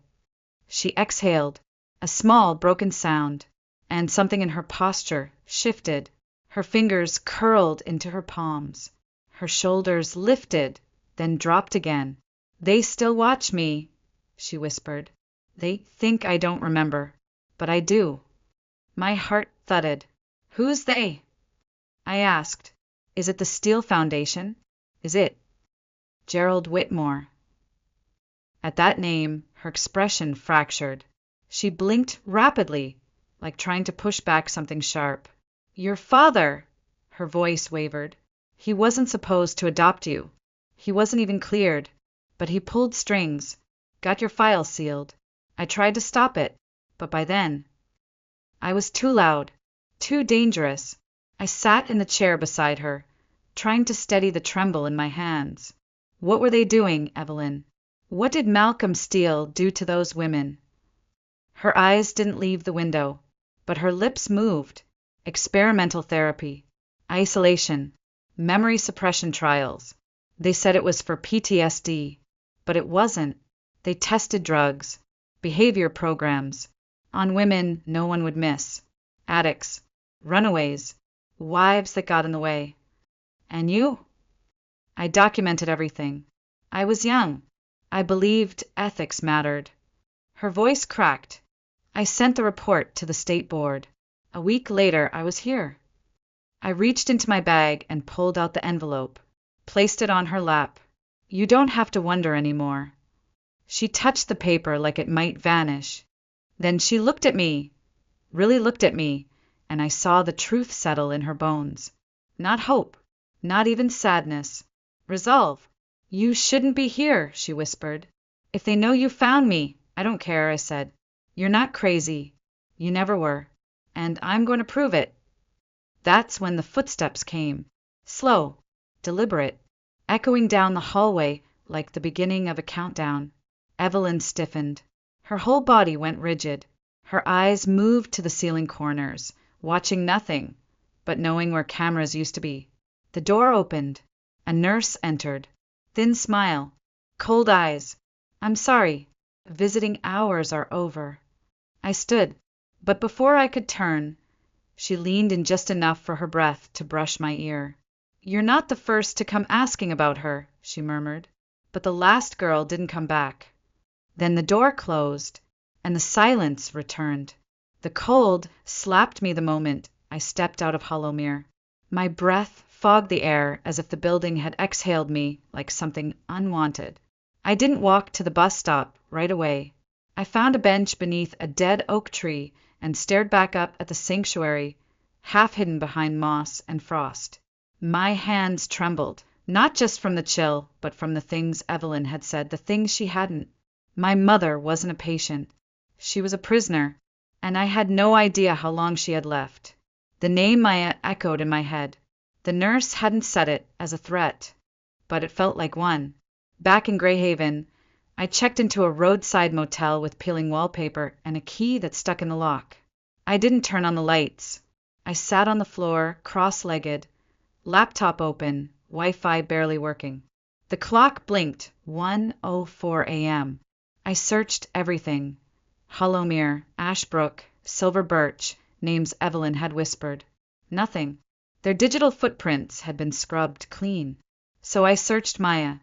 She exhaled, a small, broken sound, and something in her posture shifted. Her fingers curled into her palms. Her shoulders lifted, then dropped again. "They still watch me," she whispered. "They think I don't remember, but I do." My heart thudded. "Who's they?" I asked. "Is it the Steele Foundation? Is it Gerald Whitmore?" At that name, her expression fractured. She blinked rapidly, like trying to push back something sharp. "Your father!" Her voice wavered. "He wasn't supposed to adopt you. He wasn't even cleared. But he pulled strings, got your file sealed. I tried to stop it, but by then I was too loud, too dangerous." I sat in the chair beside her, trying to steady the tremble in my hands. "What were they doing, Evelyn? What did Malcolm Steele do to those women?" Her eyes didn't leave the window, but her lips moved. "Experimental therapy, isolation, memory suppression trials. They said it was for PTSD, but it wasn't. They tested drugs, behavior programs, on women no one would miss, addicts, runaways, wives that got in the way. And you?" I documented everything. I was young. I believed ethics mattered. Her voice cracked. "I sent the report to the state board. A week later, I was here." I reached into my bag and pulled out the envelope, placed it on her lap. "You don't have to wonder anymore." She touched the paper like it might vanish. Then she looked at me, really looked at me, and I saw the truth settle in her bones. Not hope, not even sadness. Resolve. "You shouldn't be here," she whispered. "If they know you found me, I don't care," I said. "You're not crazy. You never were. And I'm going to prove it." That's when the footsteps came. Slow, deliberate, echoing down the hallway like the beginning of a countdown. Evelyn stiffened. Her whole body went rigid. Her eyes moved to the ceiling corners, watching nothing, but knowing where cameras used to be. The door opened. A nurse entered. Thin smile. Cold eyes. "I'm sorry. Visiting hours are over." I stood, but before I could turn, she leaned in just enough for her breath to brush my ear. "You're not the first to come asking about her," she murmured. "But the last girl didn't come back." Then the door closed, and the silence returned. The cold slapped me the moment I stepped out of Hollowmere. My breath fogged the air as if the building had exhaled me like something unwanted. I didn't walk to the bus stop right away. I found a bench beneath a dead oak tree and stared back up at the sanctuary, half hidden behind moss and frost. My hands trembled, not just from the chill, but from the things Evelyn had said, the things she hadn't. My mother wasn't a patient. She was a prisoner, and I had no idea how long she had left. The name Maya echoed in my head. The nurse hadn't said it as a threat, but it felt like one. Back in Greyhaven, I checked into a roadside motel with peeling wallpaper and a key that stuck in the lock. I didn't turn on the lights. I sat on the floor, cross-legged, laptop open, Wi-Fi barely working. The clock blinked, 1:04 a.m. I searched everything. Hollowmere, Ashbrook, Silver Birch, names Evelyn had whispered. Nothing. Their digital footprints had been scrubbed clean. So I searched Maya.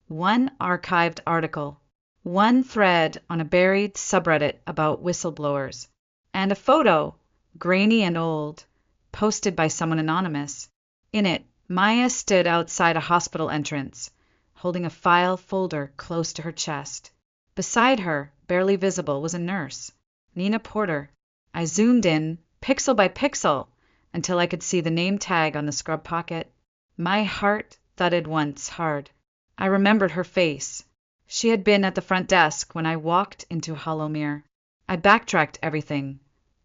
One archived article. One thread on a buried subreddit about whistleblowers. And a photo, grainy and old, posted by someone anonymous. In it, Maya stood outside a hospital entrance, holding a file folder close to her chest. Beside her, barely visible, was a nurse, Nina Porter. I zoomed in, pixel by pixel, until I could see the name tag on the scrub pocket. My heart thudded once hard. I remembered her face. She had been at the front desk when I walked into Hollowmere. I backtracked everything.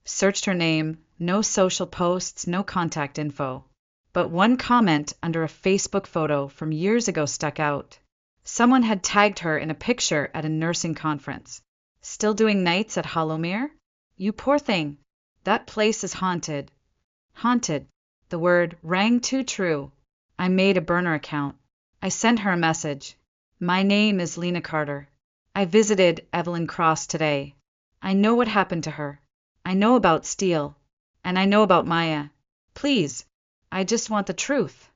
Searched her name, no social posts, no contact info. But one comment under a Facebook photo from years ago stuck out. Someone had tagged her in a picture at a nursing conference. Still doing nights at Hollowmere? You poor thing. That place is haunted. Haunted. The word rang too true. I made a burner account. I sent her a message. My name is Lena Carter. I visited Evelyn Cross today. I know what happened to her. I know about Steele. And I know about Maya. Please, I just want the truth.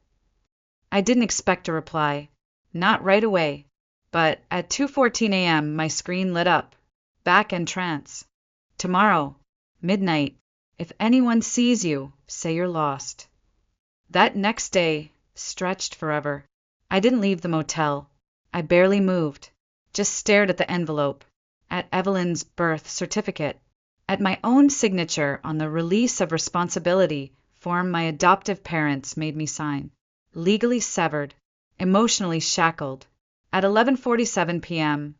I didn't expect a reply. Not right away. But at 2:14 a.m. my screen lit up. Back in trance. Tomorrow, midnight. If anyone sees you, say you're lost. That next day stretched forever. I didn't leave the motel. I barely moved. Just stared at the envelope. At Evelyn's birth certificate. At my own signature on the release of responsibility form my adoptive parents made me sign. Legally severed. Emotionally shackled. At 11:47 p.m.,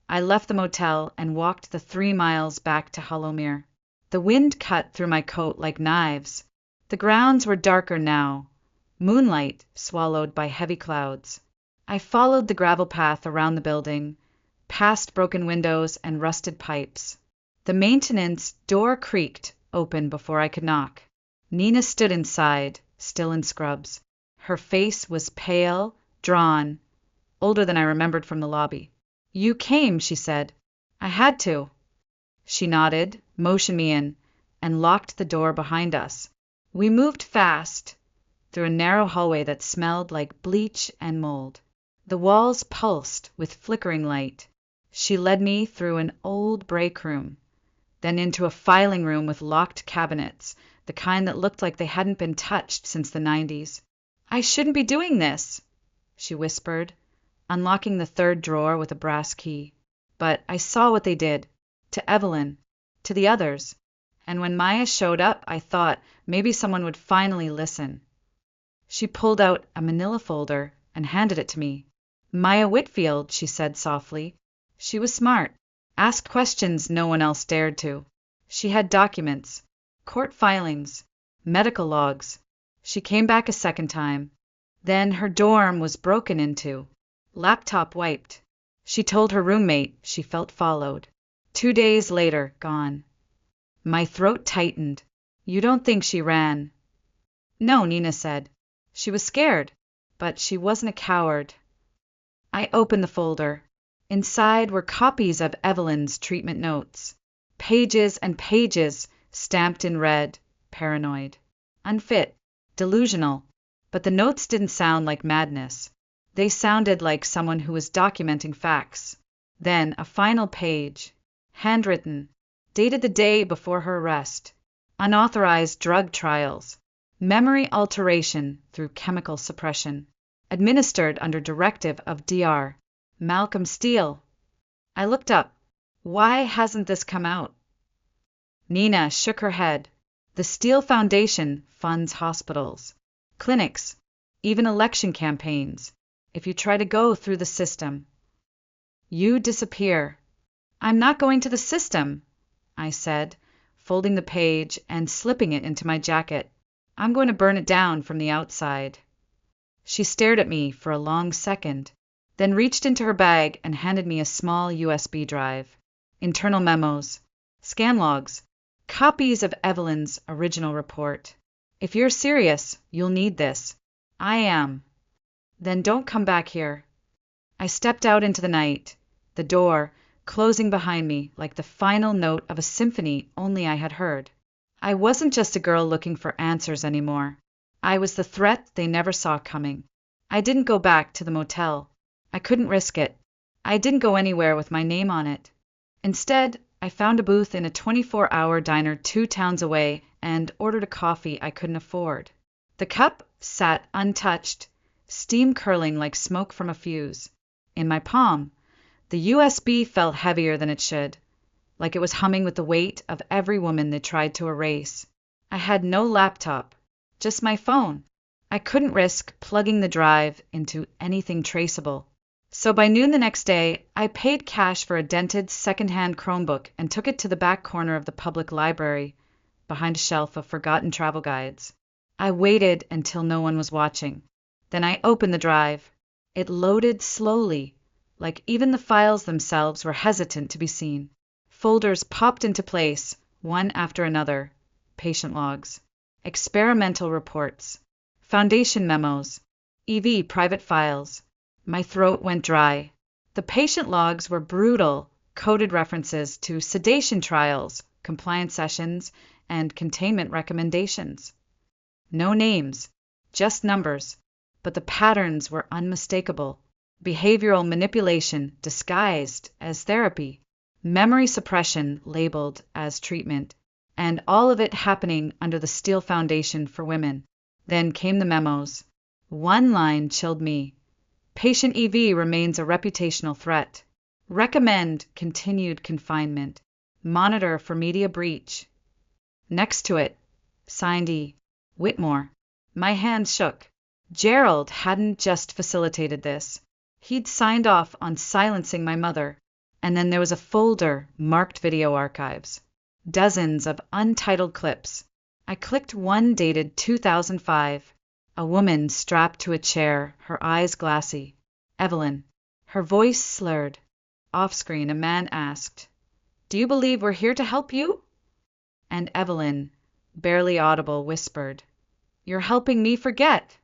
I left the motel and walked the 3 miles back to Hollowmere. The wind cut through my coat like knives. The grounds were darker now, moonlight swallowed by heavy clouds. I followed the gravel path around the building, past broken windows and rusted pipes. The maintenance door creaked open before I could knock. Nina stood inside, still in scrubs. Her face was pale, drawn, older than I remembered from the lobby. You came, she said. I had to. She nodded, motioned me in, and locked the door behind us. We moved fast, through a narrow hallway that smelled like bleach and mold. The walls pulsed with flickering light. She led me through an old break room, then into a filing room with locked cabinets, the kind that looked like they hadn't been touched since the 90s. I shouldn't be doing this, she whispered, unlocking the third drawer with a brass key. But I saw what they did. To Evelyn. To the others. And when Maya showed up, I thought maybe someone would finally listen. She pulled out a manila folder and handed it to me. Maya Whitfield, she said softly. She was smart. Asked questions no one else dared to. She had documents. Court filings. Medical logs. She came back a second time. Then her dorm was broken into. Laptop wiped. She told her roommate she felt followed. 2 days later, gone. My throat tightened. You don't think she ran? No, Nina said. She was scared, but she wasn't a coward. I opened the folder. Inside were copies of Evelyn's treatment notes. Pages and pages stamped in red, paranoid. Unfit, delusional. But the notes didn't sound like madness. They sounded like someone who was documenting facts. Then a final page. Handwritten, dated the day before her arrest. Unauthorized drug trials. Memory alteration through chemical suppression. Administered under directive of Dr. Malcolm Steele. I looked up. Why hasn't this come out? Nina shook her head. The Steele Foundation funds hospitals, clinics, even election campaigns. If you try to go through the system, you disappear. I'm not going to the system, I said, folding the page and slipping it into my jacket. I'm going to burn it down from the outside. She stared at me for a long second. then reached into her bag and handed me a small USB drive. Internal memos, scan logs, copies of Evelyn's original report. If you're serious, you'll need this. I am. Then don't come back here. I stepped out into the night, the door closing behind me like the final note of a symphony only I had heard. I wasn't just a girl looking for answers anymore. I was the threat they never saw coming. I didn't go back to the motel. I couldn't risk it. I didn't go anywhere with my name on it. Instead, I found a booth in a 24-hour diner 2 towns away and ordered a coffee I couldn't afford. The cup sat untouched, steam curling like smoke from a fuse. In my palm, the USB felt heavier than it should, like it was humming with the weight of every woman they tried to erase. I had no laptop, just my phone. I couldn't risk plugging the drive into anything traceable. So by noon the next day, I paid cash for a dented second-hand Chromebook and took it to the back corner of the public library, behind a shelf of forgotten travel guides. I waited until no one was watching. Then I opened the drive. It loaded slowly, like even the files themselves were hesitant to be seen. Folders popped into place, one after another. Patient logs, experimental reports, foundation memos, EV private files. My throat went dry. The patient logs were brutal, coded references to sedation trials, compliance sessions, and containment recommendations. No names, just numbers, but the patterns were unmistakable. Behavioral manipulation disguised as therapy, memory suppression labeled as treatment, and all of it happening under the steel foundation for women. Then came the memos. One line chilled me. Patient EV remains a reputational threat. Recommend continued confinement. Monitor for media breach. Next to it, signed E. Whitmore. My hands shook. Gerald hadn't just facilitated this. He'd signed off on silencing my mother. And then there was a folder marked video archives. Dozens of untitled clips. I clicked one dated 2005. A woman strapped to a chair, her eyes glassy. Evelyn. Her voice slurred. Off-screen, a man asked, "Do you believe we're here to help you?" And Evelyn, barely audible, whispered, "You're helping me forget."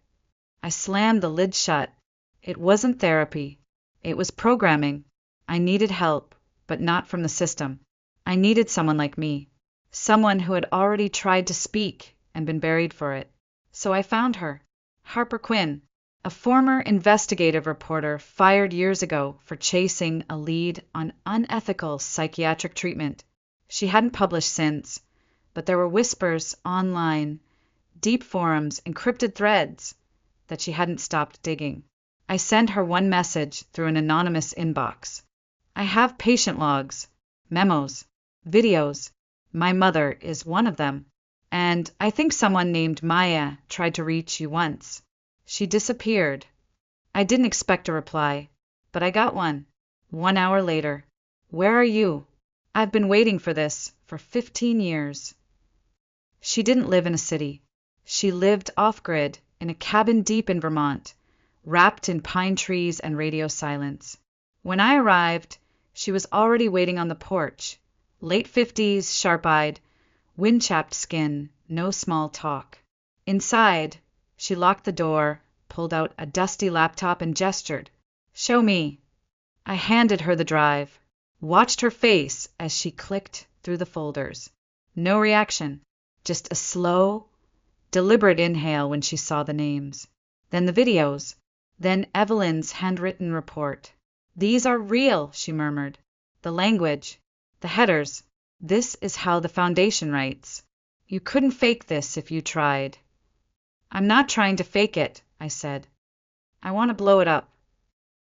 I slammed the lid shut. It wasn't therapy. It was programming. I needed help, but not from the system. I needed someone like me. Someone who had already tried to speak and been buried for it. So I found her, Harper Quinn, a former investigative reporter fired years ago for chasing a lead on unethical psychiatric treatment. She hadn't published since, but there were whispers online, deep forums, encrypted threads, that she hadn't stopped digging. I sent her one message through an anonymous inbox. I have patient logs, memos, videos. My mother is one of them. And I think someone named Maya tried to reach you once. She disappeared. I didn't expect a reply, but I got one. 1 hour later. Where are you? I've been waiting for this for 15 years. She didn't live in a city. She lived off-grid in a cabin deep in Vermont, wrapped in pine trees and radio silence. When I arrived, she was already waiting on the porch, late 50s, sharp-eyed, wind-chapped skin, no small talk. Inside, she locked the door, pulled out a dusty laptop and gestured. "Show me." I handed her the drive, watched her face as she clicked through the folders. No reaction, just a slow, deliberate inhale when she saw the names. Then the videos, then Evelyn's handwritten report. "These are real," she murmured. "The language, the headers. This is how the Foundation writes. You couldn't fake this if you tried." "I'm not trying to fake it," I said. "I want to blow it up."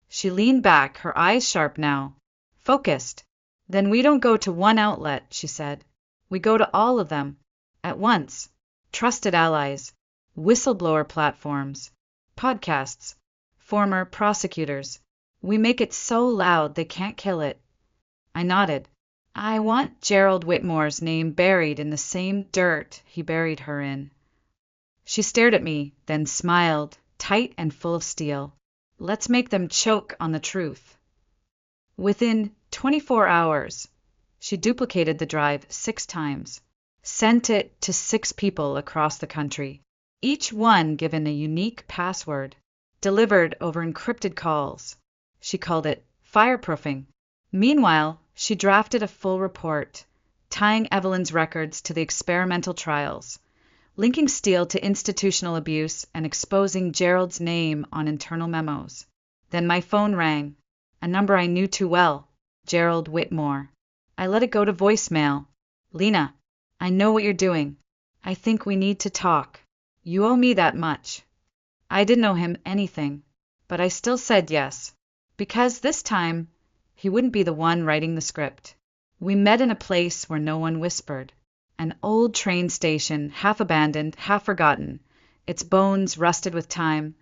She leaned back, her eyes sharp now, focused. "Then we don't go to one outlet," she said. "We go to all of them, at once. Trusted allies, whistleblower platforms, podcasts, former prosecutors. We make it so loud they can't kill it." I nodded. "I want Gerald Whitmore's name buried in the same dirt he buried her in." She stared at me, then smiled, tight and full of steel. Let's make them choke on the truth. Within 24 hours, she duplicated the drive 6 times, sent it to 6 people across the country, each one given a unique password, delivered over encrypted calls. She called it fireproofing. Meanwhile, she drafted a full report, tying Evelyn's records to the experimental trials, linking Steele to institutional abuse and exposing Gerald's name on internal memos. Then my phone rang, a number I knew too well, Gerald Whitmore. I let it go to voicemail. Lena, I know what you're doing. I think we need to talk. You owe me that much. I didn't owe him anything, but I still said yes, because this time he wouldn't be the one writing the script. We met in a place where no one whispered. An old train station, half abandoned, half forgotten, its bones rusted with time,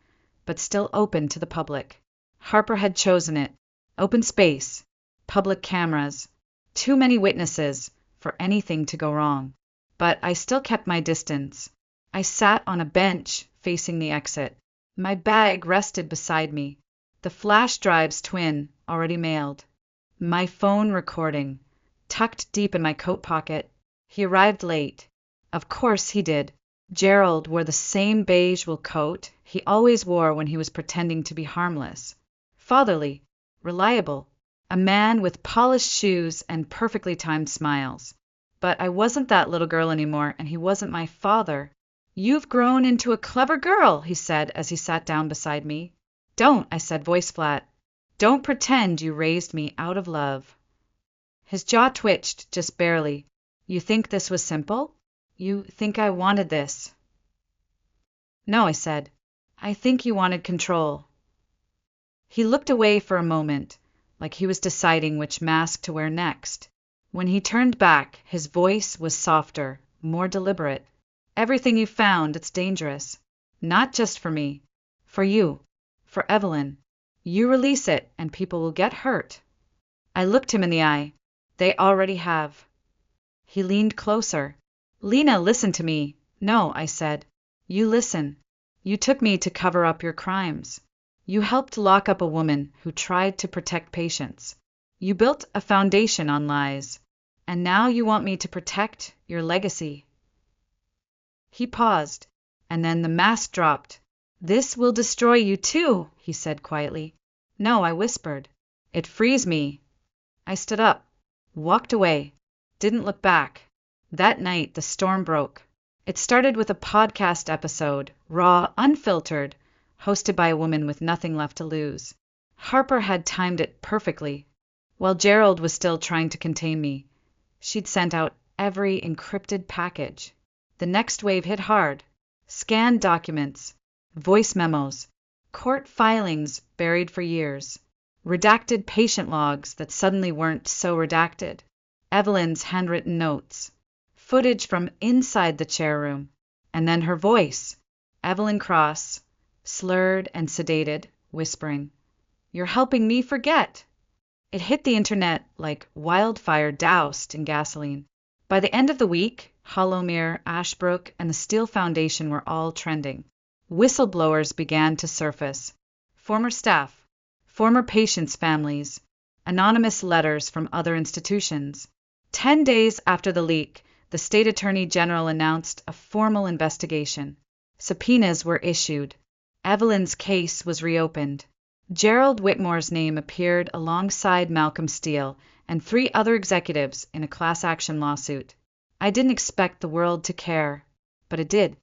but still open to the public. Harper had chosen it. Open space, public cameras, too many witnesses for anything to go wrong. But I still kept my distance. I sat on a bench facing the exit. My bag rested beside me, the flash drive's twin already mailed. My phone recording, tucked deep in my coat pocket. He arrived late. Of course he did. Gerald wore the same beige wool coat he always wore when he was pretending to be harmless. Fatherly, reliable, a man with polished shoes and perfectly timed smiles. But I wasn't that little girl anymore, and he wasn't my father. You've grown into a clever girl, he said as he sat down beside me. Don't, I said, voice flat. Don't pretend you raised me out of love. His jaw twitched, just barely. You think this was simple? You think I wanted this? No, I said. I think you wanted control. He looked away for a moment, like he was deciding which mask to wear next. When he turned back, his voice was softer, more deliberate. Everything you found, it's dangerous. Not just for me. For you. For Evelyn. You release it, and people will get hurt. I looked him in the eye. They already have. He leaned closer. Lena, listen to me. No, I said. You listen. You took me to cover up your crimes. You helped lock up a woman who tried to protect patients. You built a foundation on lies. And now you want me to protect your legacy. He paused, and then the mask dropped. This will destroy you too, he said quietly. No, I whispered. It frees me. I stood up, walked away, didn't look back. That night, the storm broke. It started with a podcast episode, raw, unfiltered, hosted by a woman with nothing left to lose. Harper had timed it perfectly. While Gerald was still trying to contain me, she'd sent out every encrypted package. The next wave hit hard. Scanned documents, voice memos, court filings buried for years, redacted patient logs that suddenly weren't so redacted, Evelyn's handwritten notes, footage from inside the chair room, and then her voice, Evelyn Cross, slurred and sedated, whispering, "You're helping me forget." It hit the internet like wildfire doused in gasoline. By the end of the week, Hollowmere, Ashbrook, and the Steele Foundation were all trending. Whistleblowers began to surface. Former staff, former patients' families, anonymous letters from other institutions. 10 days after the leak, the state attorney general announced a formal investigation. Subpoenas were issued. Evelyn's case was reopened. Gerald Whitmore's name appeared alongside Malcolm Steele and 3 other executives in a class action lawsuit. I didn't expect the world to care, but it did.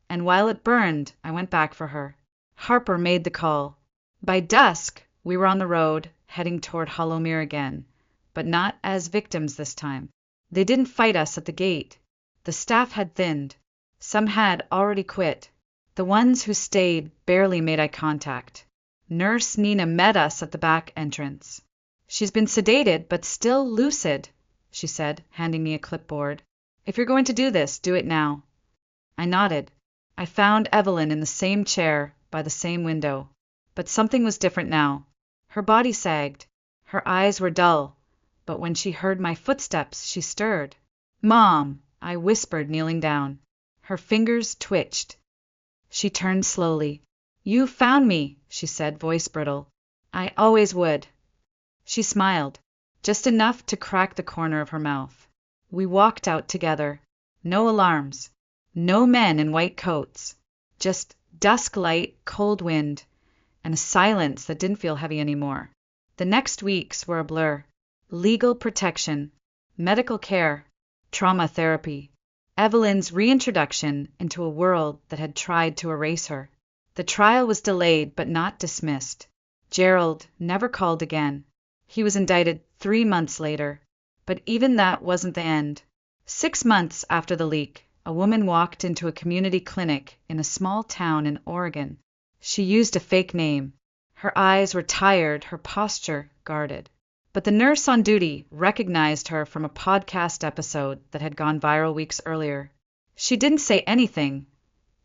And while it burned, I went back for her. Harper made the call. By dusk, we were on the road, heading toward Hollowmere again, but not as victims this time. They didn't fight us at the gate. The staff had thinned. Some had already quit. The ones who stayed barely made eye contact. Nurse Nina met us at the back entrance. "She's been sedated, but still lucid," she said, handing me a clipboard. "If you're going to do this, do it now." I nodded. I found Evelyn in the same chair, by the same window. But something was different now. Her body sagged. Her eyes were dull. But when she heard my footsteps, she stirred. "Mom," I whispered, kneeling down. Her fingers twitched. She turned slowly. You found me, she said, voice brittle. I always would. She smiled, just enough to crack the corner of her mouth. We walked out together. No alarms. No men in white coats. Just dusk light, cold wind, and a silence that didn't feel heavy anymore. The next weeks were a blur. Legal protection, medical care, trauma therapy, Evelyn's reintroduction into a world that had tried to erase her. The trial was delayed but not dismissed. Gerald never called again. He was indicted 3 months later. But even that wasn't the end. 6 months after the leak, a woman walked into a community clinic in a small town in Oregon. She used a fake name. Her eyes were tired, her posture guarded. But the nurse on duty recognized her from a podcast episode that had gone viral weeks earlier. She didn't say anything,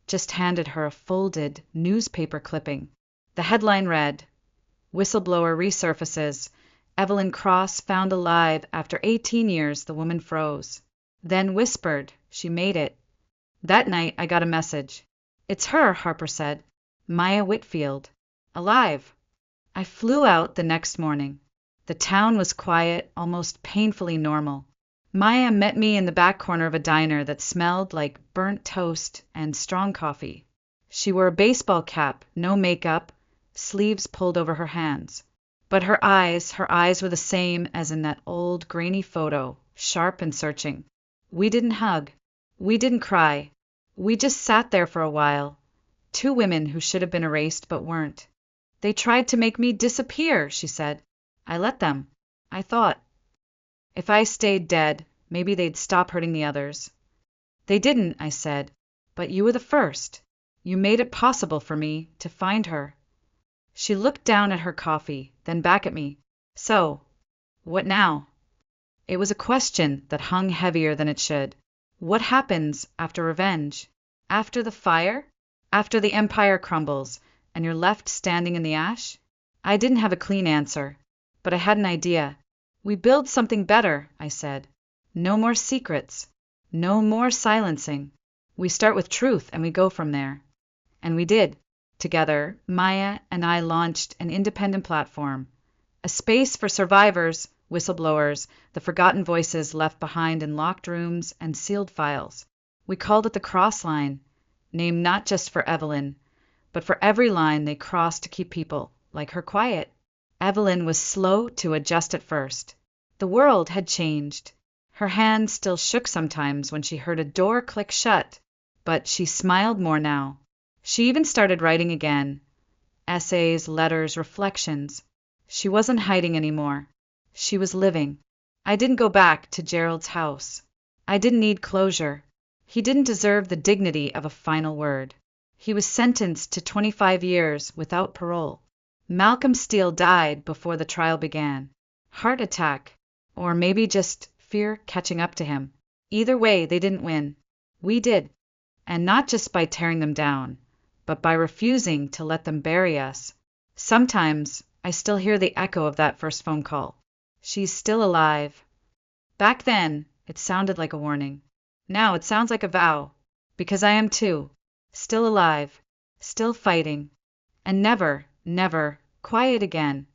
just handed her a folded newspaper clipping. The headline read, "Whistleblower resurfaces. Evelyn Cross found alive after 18 years." The woman froze, then whispered, "She made it." That night I got a message. "It's her," Harper said. "Maya Whitfield. Alive." I flew out the next morning. The town was quiet, almost painfully normal. Maya met me in the back corner of a diner that smelled like burnt toast and strong coffee. She wore a baseball cap, no makeup, sleeves pulled over her hands. But her eyes were the same as in that old grainy photo, sharp and searching. We didn't hug. We didn't cry. We just sat there for a while. Two women who should have been erased but weren't. "They tried to make me disappear," she said. "I let them. I thought, if I stayed dead, maybe they'd stop hurting the others." "They didn't," I said. "But you were the first. You made it possible for me to find her." She looked down at her coffee, then back at me. "So, what now?" It was a question that hung heavier than it should. What happens after revenge? After the fire? After the empire crumbles and you're left standing in the ash? I didn't have a clean answer, but I had an idea. "We build something better," I said. "No more secrets. No more silencing. We start with truth and we go from there." And we did. Together, Maya and I launched an independent platform, a space for survivors, whistleblowers, the forgotten voices left behind in locked rooms and sealed files. We called it the Cross Line, named not just for Evelyn, but for every line they crossed to keep people like her quiet. Evelyn was slow to adjust at first. The world had changed. Her hand still shook sometimes when she heard a door click shut, but she smiled more now. She even started writing again. Essays, letters, reflections. She wasn't hiding anymore. She was living. I didn't go back to Gerald's house. I didn't need closure. He didn't deserve the dignity of a final word. He was sentenced to 25 years without parole. Malcolm Steele died before the trial began. Heart attack, or maybe just fear catching up to him. Either way, they didn't win. We did. And not just by tearing them down, but by refusing to let them bury us. Sometimes I still hear the echo of that first phone call. "She's still alive." Back then, it sounded like a warning. Now it sounds like a vow, because I am too. Still alive, still fighting, and never, never quiet again.